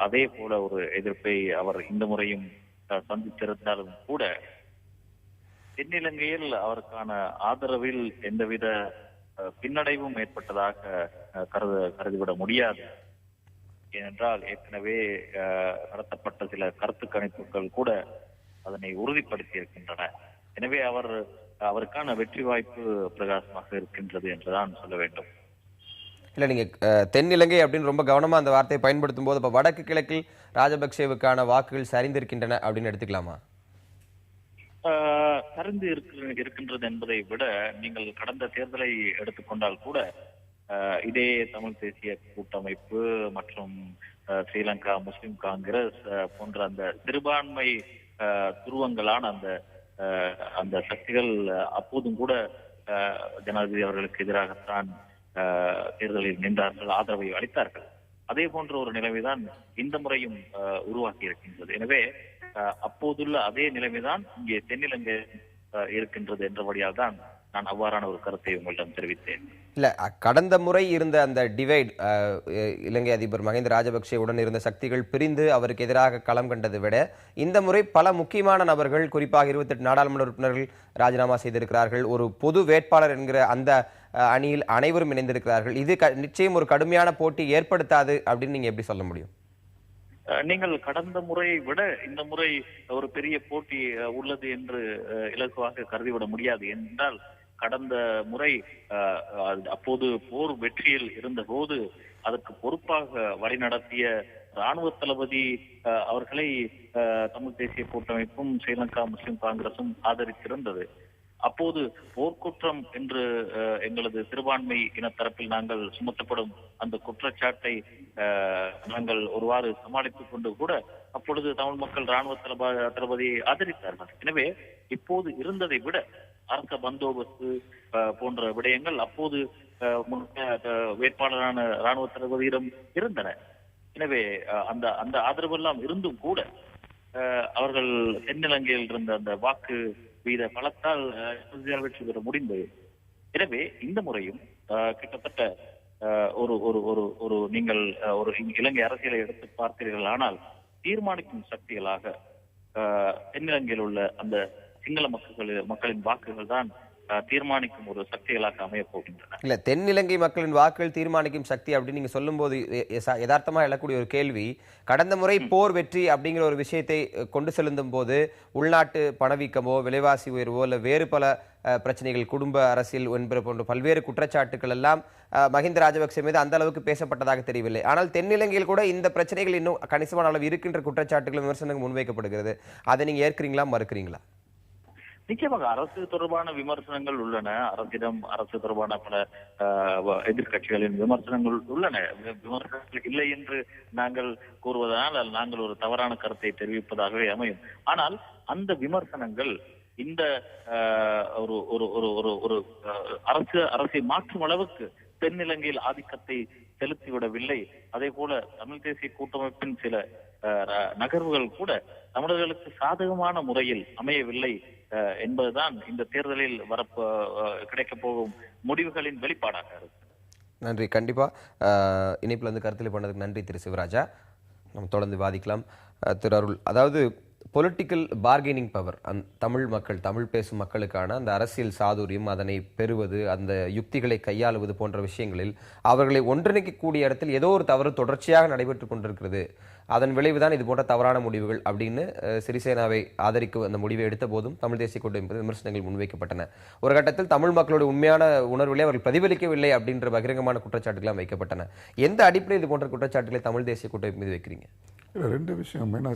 அதே போல ஒரு எதிர்ப்பை அவர் இந்த முறையும் சந்தித்திருந்தாலும் கூட தென்னிலங்கையில் அவருக்கான ஆதரவில் எந்தவித பின்னடைவும் ஏற்பட்டதாக கருதிவிட முடியாது. ஏனென்றால் ஏற்கனவே நடத்தப்பட்ட சில கருத்து கணிப்புகள் கூட அதனை உறுதிப்படுத்தி இருக்கின்றன. எனவே அவருக்கான வெற்றி வாய்ப்பு பிரகாசமாக இருக்கின்றது என்றுதான் சொல்ல வேண்டும். இல்ல, நீங்க தென்னிலங்கை அப்படின்னு ரொம்ப கவனமா அந்த வார்த்தையை பயன்படுத்தும் போது இப்ப வடக்கு கிழக்கில் ராஜபக்சேவுக்கான வாக்குகள் சரிந்திருக்கின்றன அப்படின்னு எடுத்துக்கலாமா? சரிந்து இருக்கின்றது என்பதை விட நீங்கள் கடந்த தேர்தலை எடுத்துக்கொண்டால் கூட இதே தமிழ் தேசிய கூட்டமைப்பு மற்றும் ஸ்ரீலங்கா முஸ்லிம் காங்கிரஸ் போன்ற அந்த சிறுபான்மை துருவங்களான அந்த சக்திகள் அப்போதும் கூட ஜனாதிபதி அவர்களுக்கு எதிராகத்தான் தேர்தலில் நின்றார்கள், ஆதரவை அளித்தார்கள். அதே போன்ற ஒரு நிலைமைதான் இந்த முறையும் உருவாக்கி இருக்கின்றது. எனவே அப்போதுள்ள அதே நிலைமைதான் இங்கே தென்னிலங்கை இருக்கின்றது என்றபடியால் தான் நான் அவ்வாறான ஒரு கருத்தை உங்களிடம் தெரிவித்தேன். இல்ல, இல்ல கடந்த முறை இருந்த அந்த டிவைட், இலங்கை அதிபர் மஹிந்த ராஜபக்சேவுடன் இருந்த சக்திகள் பிரிந்து அவருக்கு எதிராக களம் கண்டதை விட இந்த முறை பல முக்கியமான நபர்கள், குறிப்பாக 28 நாடாளுமன்ற உறுப்பினர்கள் ராஜினாமா செய்திருக்கிறார்கள். ஒரு பொது வேட்பாளர் என்கிற அந்த அணியில் அனைவரும் இணைந்திருக்கிறார்கள். இது நிச்சயம் ஒரு கடுமையான போட்டி ஏற்படுத்தாது அப்படின்னு நீங்க எப்படி சொல்ல முடியும்? நீங்கள் கடந்த முறையை விட இந்த முறை ஒரு பெரிய போட்டி உள்ளது என்று இலகுவாக கருதிவிட முடியாது. என்றால் கடந்த முறை அப்போது போர் வெற்றியில் இருந்த போது அதற்கு பொறுப்பாக வழிநடத்திய இராணுவ தளபதி அவர்களை தமிழ் தேசிய கூட்டமைப்பும் ஸ்ரீலங்கா முஸ்லிம் காங்கிரசும் ஆதரித்திருந்தது. அப்போது போர்க்குற்றம் என்று எங்களது சிறுபான்மை இன தரப்பில் நாங்கள் சுமத்தப்படும் அந்த குற்றச்சாட்டை நாங்கள் ஒருவாறு சமாளித்துக் கொண்டு கூட அப்பொழுது தமிழ் மக்கள் இராணுவ தளபதியை ஆதரித்தார்கள். எனவே இப்போது இருந்ததை விட அரச பந்தோபஸ்து போன்ற விடயங்கள் அப்போது வேட்பாளரான இராணுவ தளபதியிடம் இருந்தன. எனவே அந்த அந்த ஆதரவெல்லாம் இருந்தும் கூட அவர்கள் தென்னிலங்கையில் இருந்த அந்த வாக்கு வீத பலத்தால் வெற்றி பெற முடிந்தது. எனவே இந்த முறையும் கிட்டத்தட்ட ஒரு ஒரு ஒரு ஒரு நீங்கள் ஒரு இலங்கை அரசியலை எடுத்து பார்த்தீர்கள் ஆனால் தீர்மானிக்கும் சக்திகளாக தென்னிலங்கையில் உள்ள அந்த சிங்கள மக்களின் வாக்குகள் தான் தீர்மானிக்கும் ஒரு சக்திகளாக அமைய போகின்றன. இல்ல, தென்னிலங்கை மக்களின் வாக்குகள் தீர்மானிக்கும் சக்தி அப்படின்னு நீங்க சொல்லும் போது யதார்த்தமா எழக்கூடிய ஒரு கேள்வி, கடந்த முறை போர் வெற்றி அப்படிங்கிற ஒரு விஷயத்தை கொண்டு செல்லும் போது உள்நாட்டு பணவீக்கமோ விலைவாசி உயர்வோ இல்ல வேறு பல பிரச்சனைகள், குடும்ப அரசியல் என்பது போன்ற பல்வேறு குற்றச்சாட்டுகள் எல்லாம் மஹிந்த ராஜபக்சே மீது அந்த அளவுக்கு பேசப்பட்டதாக தெரியவில்லை. ஆனால் தென்னிலங்கையில் கூட இந்த பிரச்சனைகள் இன்னும் கணிசமான அளவு இருக்கின்ற குற்றச்சாட்டுகள், விமர்சனங்கள் முன்வைக்கப்படுகிறது. அதை நீங்க ஏற்கிறீங்களா, மறுக்கிறீங்களா? நிச்சயமாக அரசு தொடர்பான விமர்சனங்கள் உள்ளன. அரசு தொடர்பான பல எதிர்கட்சிகளின் விமர்சனங்கள் உள்ளன. விமர்சனங்கள் இல்லை என்று நாங்கள் கூறுவதனால் நாங்கள் ஒரு தவறான கருத்தை தெரிவிப்பதாகவே அமையும். ஆனால் அந்த விமர்சனங்கள் இந்த ஒரு ஒரு ஒரு ஒரு ஒரு அரசை மாற்றும் அளவுக்கு தென்னிலங்கையில் ஆதிக்கத்தை செலுத்திவிடவில்லை. அதே போல தமிழ் தேசிய கூட்டமைப்பின் சில நகர்வுகள் கூட தமிழர்களுக்கு சாதகமான முறையில் அமையவில்லை என்பதுதான் இந்த தேர்தலில் கிடைக்க போகும் முடிவுகளின் வெளிப்பாடாக இருக்கு. நன்றி. கண்டிப்பா இணைப்புல இருந்து கருத்தில் பண்ணதுக்கு நன்றி திரு சிவராஜா. நம்ம தொடர்ந்து விவாதிக்கலாம். திரு அருள், அதாவது பொலிட்டிக்கல் பார்கெனிங் பவர், தமிழ் மக்கள், தமிழ் பேசும் மக்களுக்கான அந்த அரசியல் சாதுரியம், அதனை பெறுவது, அந்த யுக்திகளை கையாளுவது போன்ற விஷயங்களில் அவர்களை ஒன்றிணைக்கக்கூடிய இடத்தில் ஏதோ ஒரு தவறு தொடர்ச்சியாக நடைபெற்றுக் கொண்டிருக்கிறது. அதன் விளைவுதான் இது போன்ற தவறான முடிவுகள் அப்படின்னு சிறிசேனாவை ஆதரிக்க அந்த முடிவை எடுத்த போதும் தமிழ் தேசிய கூட்டமைப்பு விமர்சனங்கள் முன்வைக்கப்பட்டன. ஒரு கட்டத்தில் தமிழ் மக்களுடைய உண்மையான உணர்வுகளை அவர்கள் பிரதிபலிக்கவில்லை அப்படின்ற பகிரங்கமான குற்றச்சாட்டுகள் வைக்கப்பட்டன. எந்த அடிப்படையில் இது போன்ற குற்றச்சாட்டுகளை தமிழ் தேசிய கூட்டமைப்பு மீது வைக்கிறீங்க? இல்லை, ரெண்டு விஷயம். ஏன்னா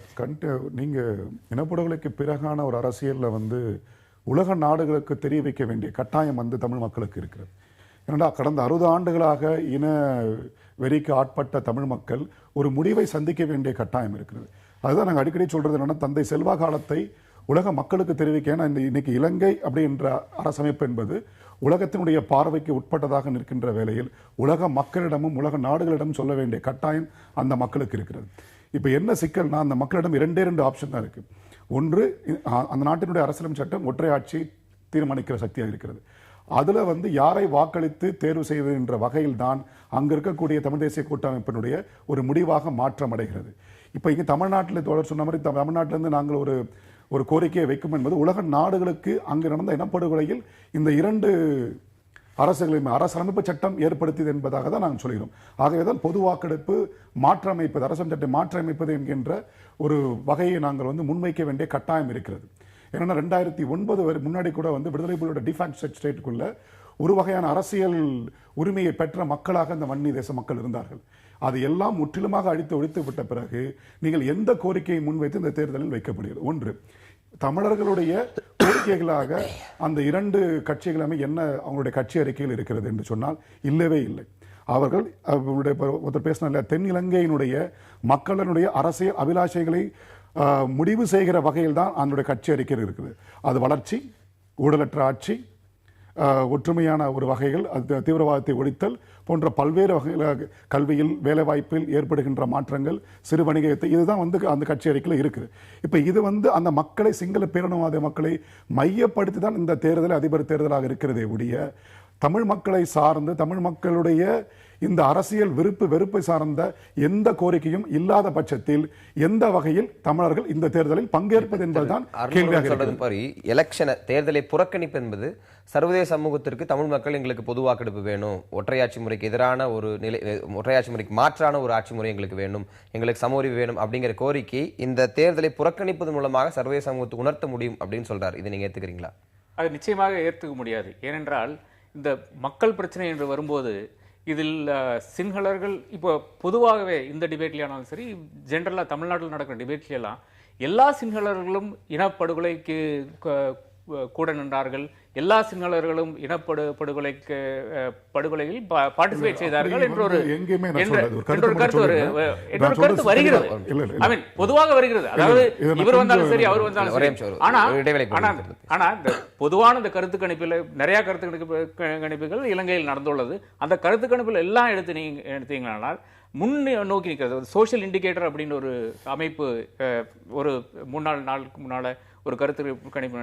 நீங்கள் இனப்படுகொலைக்கு பிறகான ஒரு அரசியலில் உலக நாடுகளுக்கு தெரிய வைக்க வேண்டிய கட்டாயம் தமிழ் மக்களுக்கு இருக்கிறது. ஏன்னா கடந்த 60 ஆண்டுகளாக இன வெறிக்கு ஆட்பட்ட தமிழ் மக்கள் ஒரு முடிவை சந்திக்க வேண்டிய கட்டாயம் இருக்கிறது. அதுதான் நாங்கள் அடிக்கடி சொல்றது என்னன்னா, தந்தை செல்வா காலத்தை உலக மக்களுக்கு தெரிவிக்க. ஏன்னா இன்னைக்கு இலங்கை அப்படின்ற அரசமைப்பு என்பது உலகத்தினுடைய பார்வைக்கு உட்பட்டதாக நிற்கின்ற வேளையில் உலக மக்களிடமும் உலக நாடுகளிடம் சொல்ல வேண்டிய கட்டாயம் அந்த மக்களுக்கு இருக்கிறது. இப்போ என்ன சிக்கல்னா, அந்த மக்களிடம் 2 ஆப்ஷன் தான் இருக்கு. ஒன்று, அந்த நாட்டினுடைய அரசியலமைப்பு சட்டம் ஒற்றை ஆட்சி தீர்மானிக்கிற சக்தியாக இருக்கிறது. அதில் யாரை வாக்களித்து தேர்வு செய்வது என்ற வகையில் தான் அங்கே இருக்கக்கூடிய தமிழ் தேசிய கூட்டமைப்பினுடைய ஒரு முடிவாக மாற்றம் அடைகிறது. இப்போ இங்கே தமிழ்நாட்டில் தொடர் சொன்ன மாதிரி தமிழ்நாட்டிலிருந்து நாங்கள் ஒரு கோரிக்கையை வைக்கும் என்பது உலக நாடுகளுக்கு அங்கு நடந்த இனப்படுகொலையில் இந்த 2 அரசுகளையும் அரசமைப்பு சட்டம் ஏற்படுத்தியது என்பதாக தான் நாங்கள் சொல்கிறோம். ஆகவேதான் பொது வாக்கெடுப்பு மாற்றமைப்பது, அரசமைப்பு சட்டத்தை மாற்றமைப்பது என்கின்ற ஒரு வகையை நாங்கள் முன்வைக்க வேண்டிய கட்டாயம் இருக்கிறது. ஏன்னா 2009 வரை முன்னாடி கூட விடுதலை புலியோட டிஃபாக்ட் ஸ்டேட்டுக்குள்ள ஒரு வகையான அரசியல் உரிமையை பெற்ற மக்களாக இந்த வன்னி தேச மக்கள் இருந்தார்கள். அது எல்லாம் முற்றிலுமாக அழித்து ஒழித்து விட்ட பிறகு நீங்கள் எந்த கோரிக்கையை முன்வைத்து இந்த தேர்தலில் வைக்கப்படுகிறது? ஒன்று, தமிழர்களுடைய கோரிக்கைகளாக அந்த 2 கட்சிகளுமே என்ன அவங்களுடைய கட்சி அறிக்கையில் இருக்கிறது என்று சொன்னால் இல்லவே இல்லை. அவர்கள் ஒருத்தர் பேசின தென்னிலங்கையினுடைய மக்களினுடைய அரசியல் அபிலாஷைகளை முடிவு செய்கிற வகையில் தான் அதனுடைய கட்சி அறிக்கை இருக்குது. அது வளர்ச்சி, ஊழலற்ற ஆட்சி, ஒற்றுமையான ஒரு வகைகள், அது தீவிரவாதத்தை ஒழித்தல் போன்ற பல்வேறு வகையில், கல்வியில் வேலைவாய்ப்பில் ஏற்படுகின்ற மாற்றங்கள், சிறு வணிகத்தை, இதுதான் அந்த கட்சி அறிக்கையில் இருக்குது. இப்போ இது அந்த மக்களை, சிங்கள பேரினவாத மக்களை மையப்படுத்தி தான் இந்த தேர்தல் அதிபர் தேர்தலாக இருக்கிறதே ஒழிய தமிழ் மக்களை சார்ந்து தமிழ் மக்களுடைய இந்த அரசியல் விருப்பு வெறுப்பை சார்ந்த எந்த கோரிக்கையும் இல்லாத பட்சத்தில் எந்த வகையில் தமிழர்கள் இந்த தேர்தலில் பங்கேற்பது என்பதுதான் கேள்வியாக இருக்கிறது. எலெக்ஷன் தேர்தலை புறக்கணிப்பு என்பது சர்வதேச சமூகத்திற்கு தமிழ் மக்கள் எங்களுக்கு பொது வாக்கெடுப்பு வேணும், ஒற்றையாட்சி முறைக்கு எதிரான ஒரு நிலை, ஒற்றையாட்சி முறைக்கு மாற்றான ஒரு ஆட்சி முறை எங்களுக்கு வேணும், எங்களுக்கு சம உரிமை வேணும் அப்படிங்கிற கோரிக்கை இந்த தேர்தலை புறக்கணிப்பது மூலமாக சர்வதேச சமூகத்துக்கு உணர்த்த முடியும் அப்படின்னு சொல்றாரு. இதை நீங்க ஏத்துக்கிறீங்களா? அது நிச்சயமாக ஏற்றுக்க முடியாது. ஏனென்றால் இந்த மக்கள் பிரச்சனை என்று வரும்போது இதில் சிங்களர்கள் இப்போ பொதுவாகவே இந்த டிபேட்லையானாலும் சரி, ஜென்ரலாக தமிழ்நாட்டில் நடக்கிற டிபேட்லையெல்லாம் எல்லா சிங்களர்களும் இனப்படுகொலைக்கு கூட நின்றார்கள், எல்லா சிங்களர்களும் படுகொலையில் பார்ட்டிசிபேட் செய்தார்கள் என்ற ஒரு கருத்து வருகிறது. ஐ மீன் பொதுவாக வருகிறது. அதாவது இவர் வந்தாலும் சரி அவர் வந்தாலும் சரி. ஆனா இந்த பொதுவான இந்த கருத்து கணிப்பில் நிறைய கருத்து கணிப்புகள் இலங்கையில் நடந்துள்ளது. அந்த கருத்து கணிப்பில் எல்லாம் எடுத்தீங்களானால் நோக்கி நிற்கிறது. சோஷியல் இண்டிகேட்டர் அப்படின்னு ஒரு அமைப்பு ஒரு 3-4 நாளுக்கு முன்னால ஒரு கருத்து கணிப்பு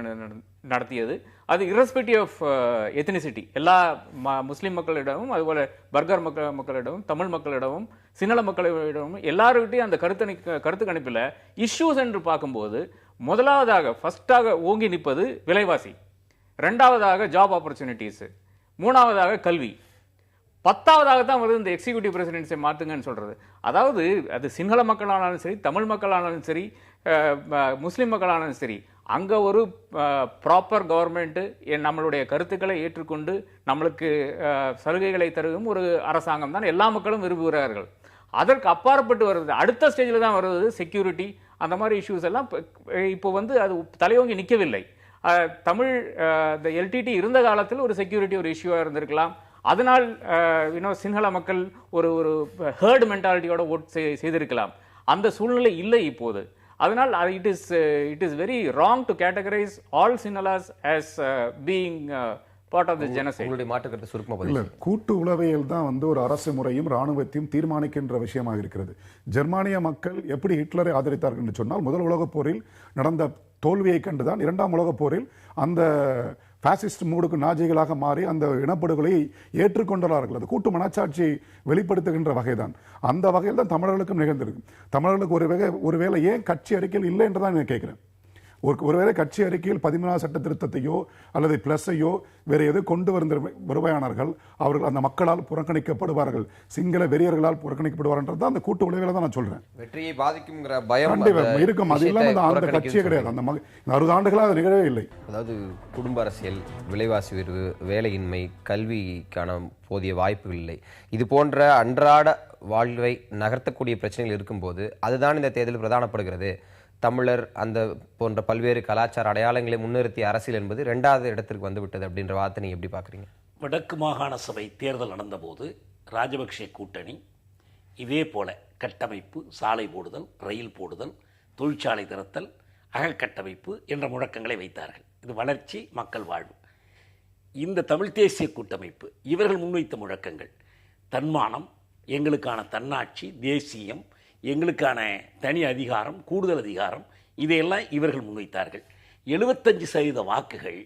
நடத்தியது. அது இரஸ்பெக்டிவ் ஆஃப் எத்னிசிட்டி, எல்லா முஸ்லீம் மக்களிடமும் அதுபோல பர்கர் மக்களிடமும் தமிழ் மக்களிடமும் சிங்கள மக்களிடமும் எல்லாருக்கிட்டையும் அந்த கருத்து கணிப்பில் இஷ்யூஸ் என்று பார்க்கும்போது முதலாவதாக ஃபர்ஸ்டாக ஓங்கி நிற்பது விலைவாசி, ரெண்டாவதாக ஜாப் ஆப்பர்ச்சுனிட்டிஸ், மூணாவதாக கல்வி, 10ஆவதாக தான் வருது இந்த எக்ஸிக்யூட்டிவ் பிரசிடென்சியை மாற்றுங்கன்னு சொல்கிறது. அதாவது அது சிங்கள மக்களானாலும் சரி, தமிழ் மக்களானாலும் சரி, முஸ்லீம் மக்களானாலும் சரி, அங்கே ஒரு ப்ராப்பர் கவர்மெண்ட்டு நம்மளுடைய கருத்துக்களை ஏற்றுக்கொண்டு நம்மளுக்கு சலுகைகளை தருகும் ஒரு அரசாங்கம் தான் எல்லா மக்களும் விரும்புகிறார்கள். அதற்கு அப்பாற்பட்டு வருது அடுத்த ஸ்டேஜில் தான் வருவது செக்யூரிட்டி, அந்த மாதிரி இஷ்யூஸ் எல்லாம் இப்போ அது தலையோங்கி நிற்கவில்லை. தமிழ் இந்த எல்டிடி இருந்த காலத்தில் ஒரு செக்யூரிட்டி ஒரு இஷ்யூவாக இருந்திருக்கலாம். அதனால் சிங்கள மக்கள் ஒரு ஹேர்ட் மென்டாலிட்டியோட ஓட் செய்திருக்கலாம். அந்த சூழ்நிலை இல்லை இப்போது. அதனால் it is very wrong to categorise all Sinhalese as being part of the genocide. உங்களுடைய மாற்றுக்கருத்து சுருக்கமாக இல்ல, கூட்டு உளவியல் தான் ஒரு அரசு முறையும் ராணுவத்தையும் தீர்மானிக்கின்ற விஷயமாக இருக்கிறது. ஜெர்மானிய மக்கள் எப்படி ஹிட்லரை ஆதரித்தார்கள் என்று சொன்னால், முதல் உலகப் போரில் நடந்த தோல்வியை கண்டுதான் 2ஆம் உலகப் போரில் அந்த பாசிஸ்ட் மூடுக்கு நாஜிகளாக மாறி அந்த இனப்படுகொலை ஏற்றுக்கொண்டார்கள். அது கூட்டு மனச்சாட்சியை வெளிப்படுத்துகின்ற வகைதான். அந்த வகையில் தான் தமிழர்களுக்கும் நிகழ்ந்திருக்கு. தமிழர்களுக்கு ஒருவேளை ஏன் கட்சி அறிக்கையில் இல்லை என்று தான் நான் கேட்கிறேன். ஒருவேளை கட்சி அறிக்கையில் 13ஆம் சட்ட திருத்தத்தையோ அல்லது பிளஸையோ வேற எது கொண்டு வருவாயானார்கள், அவர்கள் அந்த மக்களால் புறக்கணிக்கப்படுவார்கள், சிங்கள வெறியர்களால் புறக்கணிக்கப்படுவார்கள் தான் அந்த கூட்டு உளவியலை தான் நான் சொல்றேன். வெற்றியை பாதிக்கும்ங்கிற பயம் இருக்கும். அது இல்லாமல் அந்த கட்சியே கிடையாது. அந்த 60 ஆண்டுகளாக அது நிகழவே இல்லை. அதாவது குடும்ப அரசியல், விலைவாசி உயர்வு, வேலையின்மை, கல்விக்கான போதிய வாய்ப்புகள் இல்லை, இது போன்ற அன்றாட வாழ்வை நகர்த்தக்கூடிய பிரச்சனைகள் இருக்கும்போது அதுதான் இந்த தேர்தலில் பிரதானப்படுகிறது. தமிழர் அந்த போன்ற பல்வேறு கலாச்சார அடையாளங்களை முன்னிறுத்திய அரசியல் என்பது 2வது இடத்திற்கு வந்துவிட்டது அப்படின்ற வார்த்தை நீங்க எப்படி பார்க்குறீங்க? வடக்கு மாகாண சபை தேர்தல் நடந்தபோது ராஜபக்சே கூட்டணி இதே போல கட்டமைப்பு, சாலை போடுதல், ரயில் போடுதல், தொழிற்சாலை திறத்தல், அகக்கட்டமைப்பு என்ற முழக்கங்களை வைத்தார்கள். இது வளர்ச்சி, மக்கள் வாழ்வு. இந்த தமிழ் தேசிய கூட்டமைப்பு இவர்கள் முன்வைத்த முழக்கங்கள் தன்மானம், எங்களுக்கான தன்னாட்சி, தேசியம், எங்களுக்கான தனி அதிகாரம், கூடுதல் அதிகாரம், இதையெல்லாம் இவர்கள் முன்வைத்தார்கள். 75% வாக்குகள்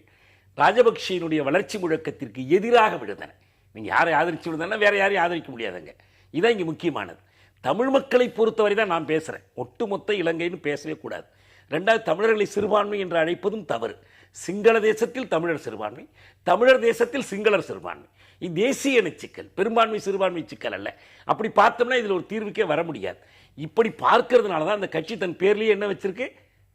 ராஜபக்சேயினுடைய வளர்ச்சி முழக்கத்திற்கு எதிராக விழுந்தன. நீங்கள் யாரை ஆதரிச்சு விழுந்தனா வேற யாரையும் ஆதரிக்க முடியாதுங்க. இதான் இங்கே முக்கியமானது. தமிழ் மக்களை பொறுத்தவரை தான் நான் பேசுகிறேன், ஒட்டுமொத்த இலங்கைன்னு பேசவே கூடாது. 2வது, தமிழர்களை சிறுபான்மை என்று அழைப்பதும் தவறு. சிங்கள தேசத்தில் தமிழர் சிறுபான்மை, தமிழர் தேசத்தில் சிங்களர் சிறுபான்மை. இது தேசிய சிக்கல், பெரும்பான்மை சிறுபான்மை சிக்கல் அல்ல. அப்படி பார்த்தோம்னா இதில் ஒரு தீர்வுக்கே வர முடியாது. இப்படி பார்க்கறதுனால தான் அந்த கட்சி தன் பேர்லேயே என்ன வச்சிருக்கு,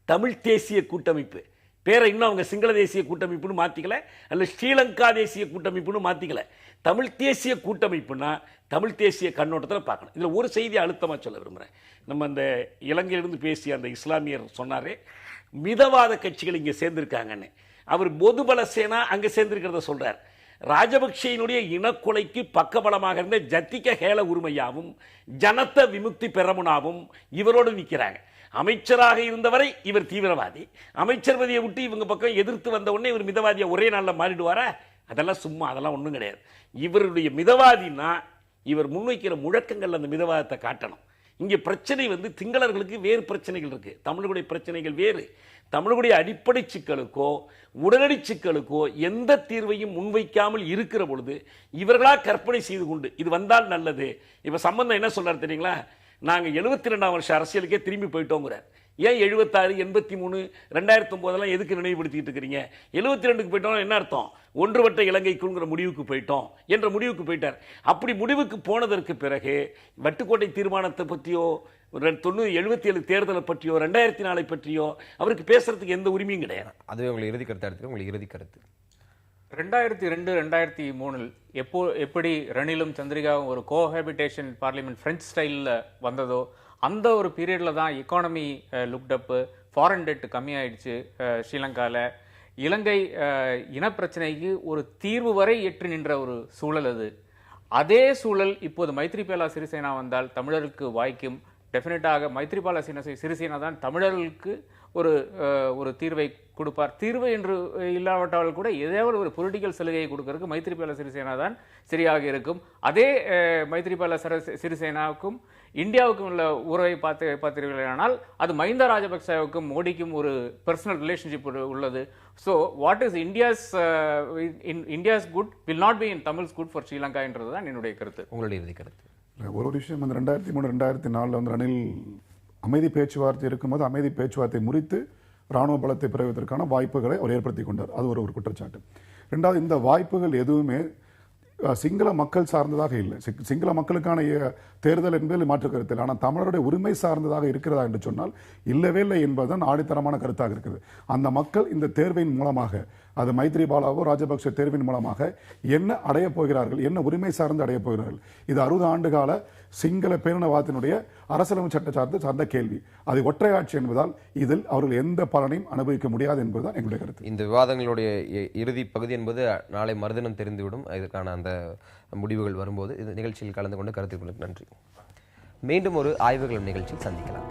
தமிழ் தேசிய கூட்டமைப்பு. பேரை இன்னும் அவங்க சிங்கள தேசிய கூட்டமைப்புன்னு மாற்றிக்கல, அல்ல ஸ்ரீலங்கா தேசிய கூட்டமைப்புன்னு மாற்றிக்கல. தமிழ் தேசிய கூட்டமைப்புன்னா தமிழ் தேசிய கண்ணோட்டத்தில் பார்க்கணும். இதில் ஒரு செய்தியை அழுத்தமாக சொல்ல விரும்புகிறேன். நம்ம அந்த இலங்கையிலிருந்து பேசிய அந்த இஸ்லாமியர் சொன்னாரே, மிதவாத கட்சிகள் இங்கே சேர்ந்திருக்காங்கன்னு. அவர் பொதுபல சேனா அங்கே சேர்ந்திருக்கிறத சொல்றார். ராஜபக்சேயினுடைய இனக்கொலைக்கு பக்கபலமாக இருந்த ஜத்திக ஹேல உரிமையாவும் ஜனத்த விமுக்தி பெரமுனாவும் இவரோடு நிற்கிறாங்க. அமைச்சராக இருந்தவரை இவர் தீவிரவாதி, அமைச்சர் பதவியை விட்டு இவங்க பக்கம் எதிர்த்து வந்த உடனே இவர் மிதவாதியை ஒரே நாளில் மாறிடுவாரா? அதெல்லாம் சும்மா, அதெல்லாம் ஒன்றும் கிடையாது. இவருடைய மிதவாதினா இவர் முன்வைக்கிற முழக்கங்கள் அந்த மிதவாதத்தை காட்டணும். இங்கே பிரச்சனை வந்து சிங்களர்களுக்கு வேறு பிரச்சனைகள் இருக்கு, தமிழர்களுடைய பிரச்சனைகள் வேறு. தமிழர்களுடைய அடிப்படை சிக்கலுக்கோ உடனடி சிக்கலுக்கோ எந்த தீர்வையும் முன்வைக்காமல் இருக்கிற பொழுது இவர்களா கற்பனை செய்து கொண்டு இது வந்தால் நல்லது. இப்ப சம்பந்தம் என்ன சொல்றாரு தெரியுங்களா, நாங்க 72ஆம் வருஷ அரசியலுக்கே திரும்பி போயிட்டோங்கிறார். ஏன் 76, 83, 2009 எதுக்கு நினைவுபடுத்திட்டு இருக்கிறீங்க? 72க்கு போயிட்டோம் என்ன அர்த்தம்? ஒன்றுபட்ட இலங்கைக்குங்கிற முடிவுக்கு போயிட்டோம் என்ற முடிவுக்கு போயிட்டார். அப்படி முடிவுக்கு போனதற்கு பிறகு வட்டுக்கோட்டை தீர்மானத்தை பற்றியோ 77 தேர்தலை பற்றியோ 2004 பற்றியோ அவருக்கு பேசுறதுக்கு எந்த உரிமையும் கிடையாது. அதுவே உங்களுக்கு இறுதி கருத்து எடுத்து உங்களுக்கு இறுதி கருத்து 2002, 2003 எப்படி ரணிலும் சந்திரிகாவும் ஒரு கோஹாபிடேஷன் பார்லிமெண்ட் பிரெஞ்சு ஸ்டைலில் வந்ததோ அந்த ஒரு பீரியடில் தான் எக்கானமி லுக்டப்பு, ஃபாரின் டெட் கம்மியாயிடுச்சு ஸ்ரீலங்காவில். இலங்கை இனப்பிரச்சனைக்கு ஒரு தீர்வு வரை எட்டு நின்ற ஒரு சூழல் அது. அதே சூழல் இப்போது மைத்ரிபால சிறிசேனா வந்தால் தமிழருக்கு வாய்க்கும். டெஃபினட்டாக மைத்ரிபால சிறிசேனா தான் தமிழர்களுக்கு ஒரு தீர்வை கொடுப்பார். தீர்வு என்று இல்லாவிட்டால் கூட ஏதாவது ஒரு பொலிட்டிக்கல் சலுகையை கொடுக்கறதுக்கு மைத்ரிபால சிறிசேனா தான் சரியாக இருக்கும். அதே மைத்ரிபால சிறிசேனாவுக்கும் இந்தியாவுக்கும் உள்ள உறவை பார்த்தீர்களானால் அது மஹிந்த ராஜபக்சவுக்கும் மோடிக்கும் ஒரு பர்சனல் ரிலேஷன்ஷிப் உள்ளது. So what is India's good will not be in Tamils good for Sri Lanka என்றது தான் என்னுடைய கருத்து. உங்களுடைய இறுதி கருத்து? ஒரு விஷயம் வந்து 2003, 2004 வந்து ரணில் அமைதி பேச்சுவார்த்தை இருக்கும்போது அமைதி பேச்சுவார்த்தை முறித்து ராணுவ பலத்தை பெறுவதற்கான வாய்ப்புகளை அவர் ஏற்படுத்தி கொண்டார். அது ஒரு குற்றச்சாட்டு. ரெண்டாவது, இந்த வாய்ப்புகள் எதுவுமே சிங்கள மக்கள் சார்ந்ததாக இல்லை. சிங்கள மக்களுக்கான தேர்தல் என்பதில் மாற்று கருத்து இல்லை. ஆனால் தமிழருடைய உரிமை சார்ந்ததாக இருக்கிறதா என்று சொன்னால் இல்லவே இல்லை என்பதுதான் ஆணித்தரமான கருத்தாக இருக்குது. அந்த மக்கள் இந்த தேர்வின் மூலமாக, அது மைத்ரிபாலாவோ ராஜபக்ச தேர்வின் மூலமாக என்ன அடையப் போகிறார்கள், என்ன உரிமை சார்ந்து அடையப் போகிறார்கள்? இது 60 ஆண்டு கால சிங்கள பேரினவாதத்தினுடைய அரசியலமைப்பு சட்ட சார்ந்த கேள்வி. அது ஒற்றையாட்சி என்பதால் இதில் அவர்கள் எந்த பலனையும் அனுபவிக்க முடியாது என்பதுதான் எங்களுடைய கருத்து. இந்த விவாதங்களுடைய இறுதி பகுதி என்பது நாளை மறுதினம் தெரிந்துவிடும். இதற்கான அந்த முடிவுகள் வரும்போது இந்த நிகழ்ச்சியில் கலந்து கொண்டு கருத்துக்களுக்கு நன்றி. மீண்டும் ஒரு ஆய்வுகள் நிகழ்ச்சியில் சந்திக்கலாம்.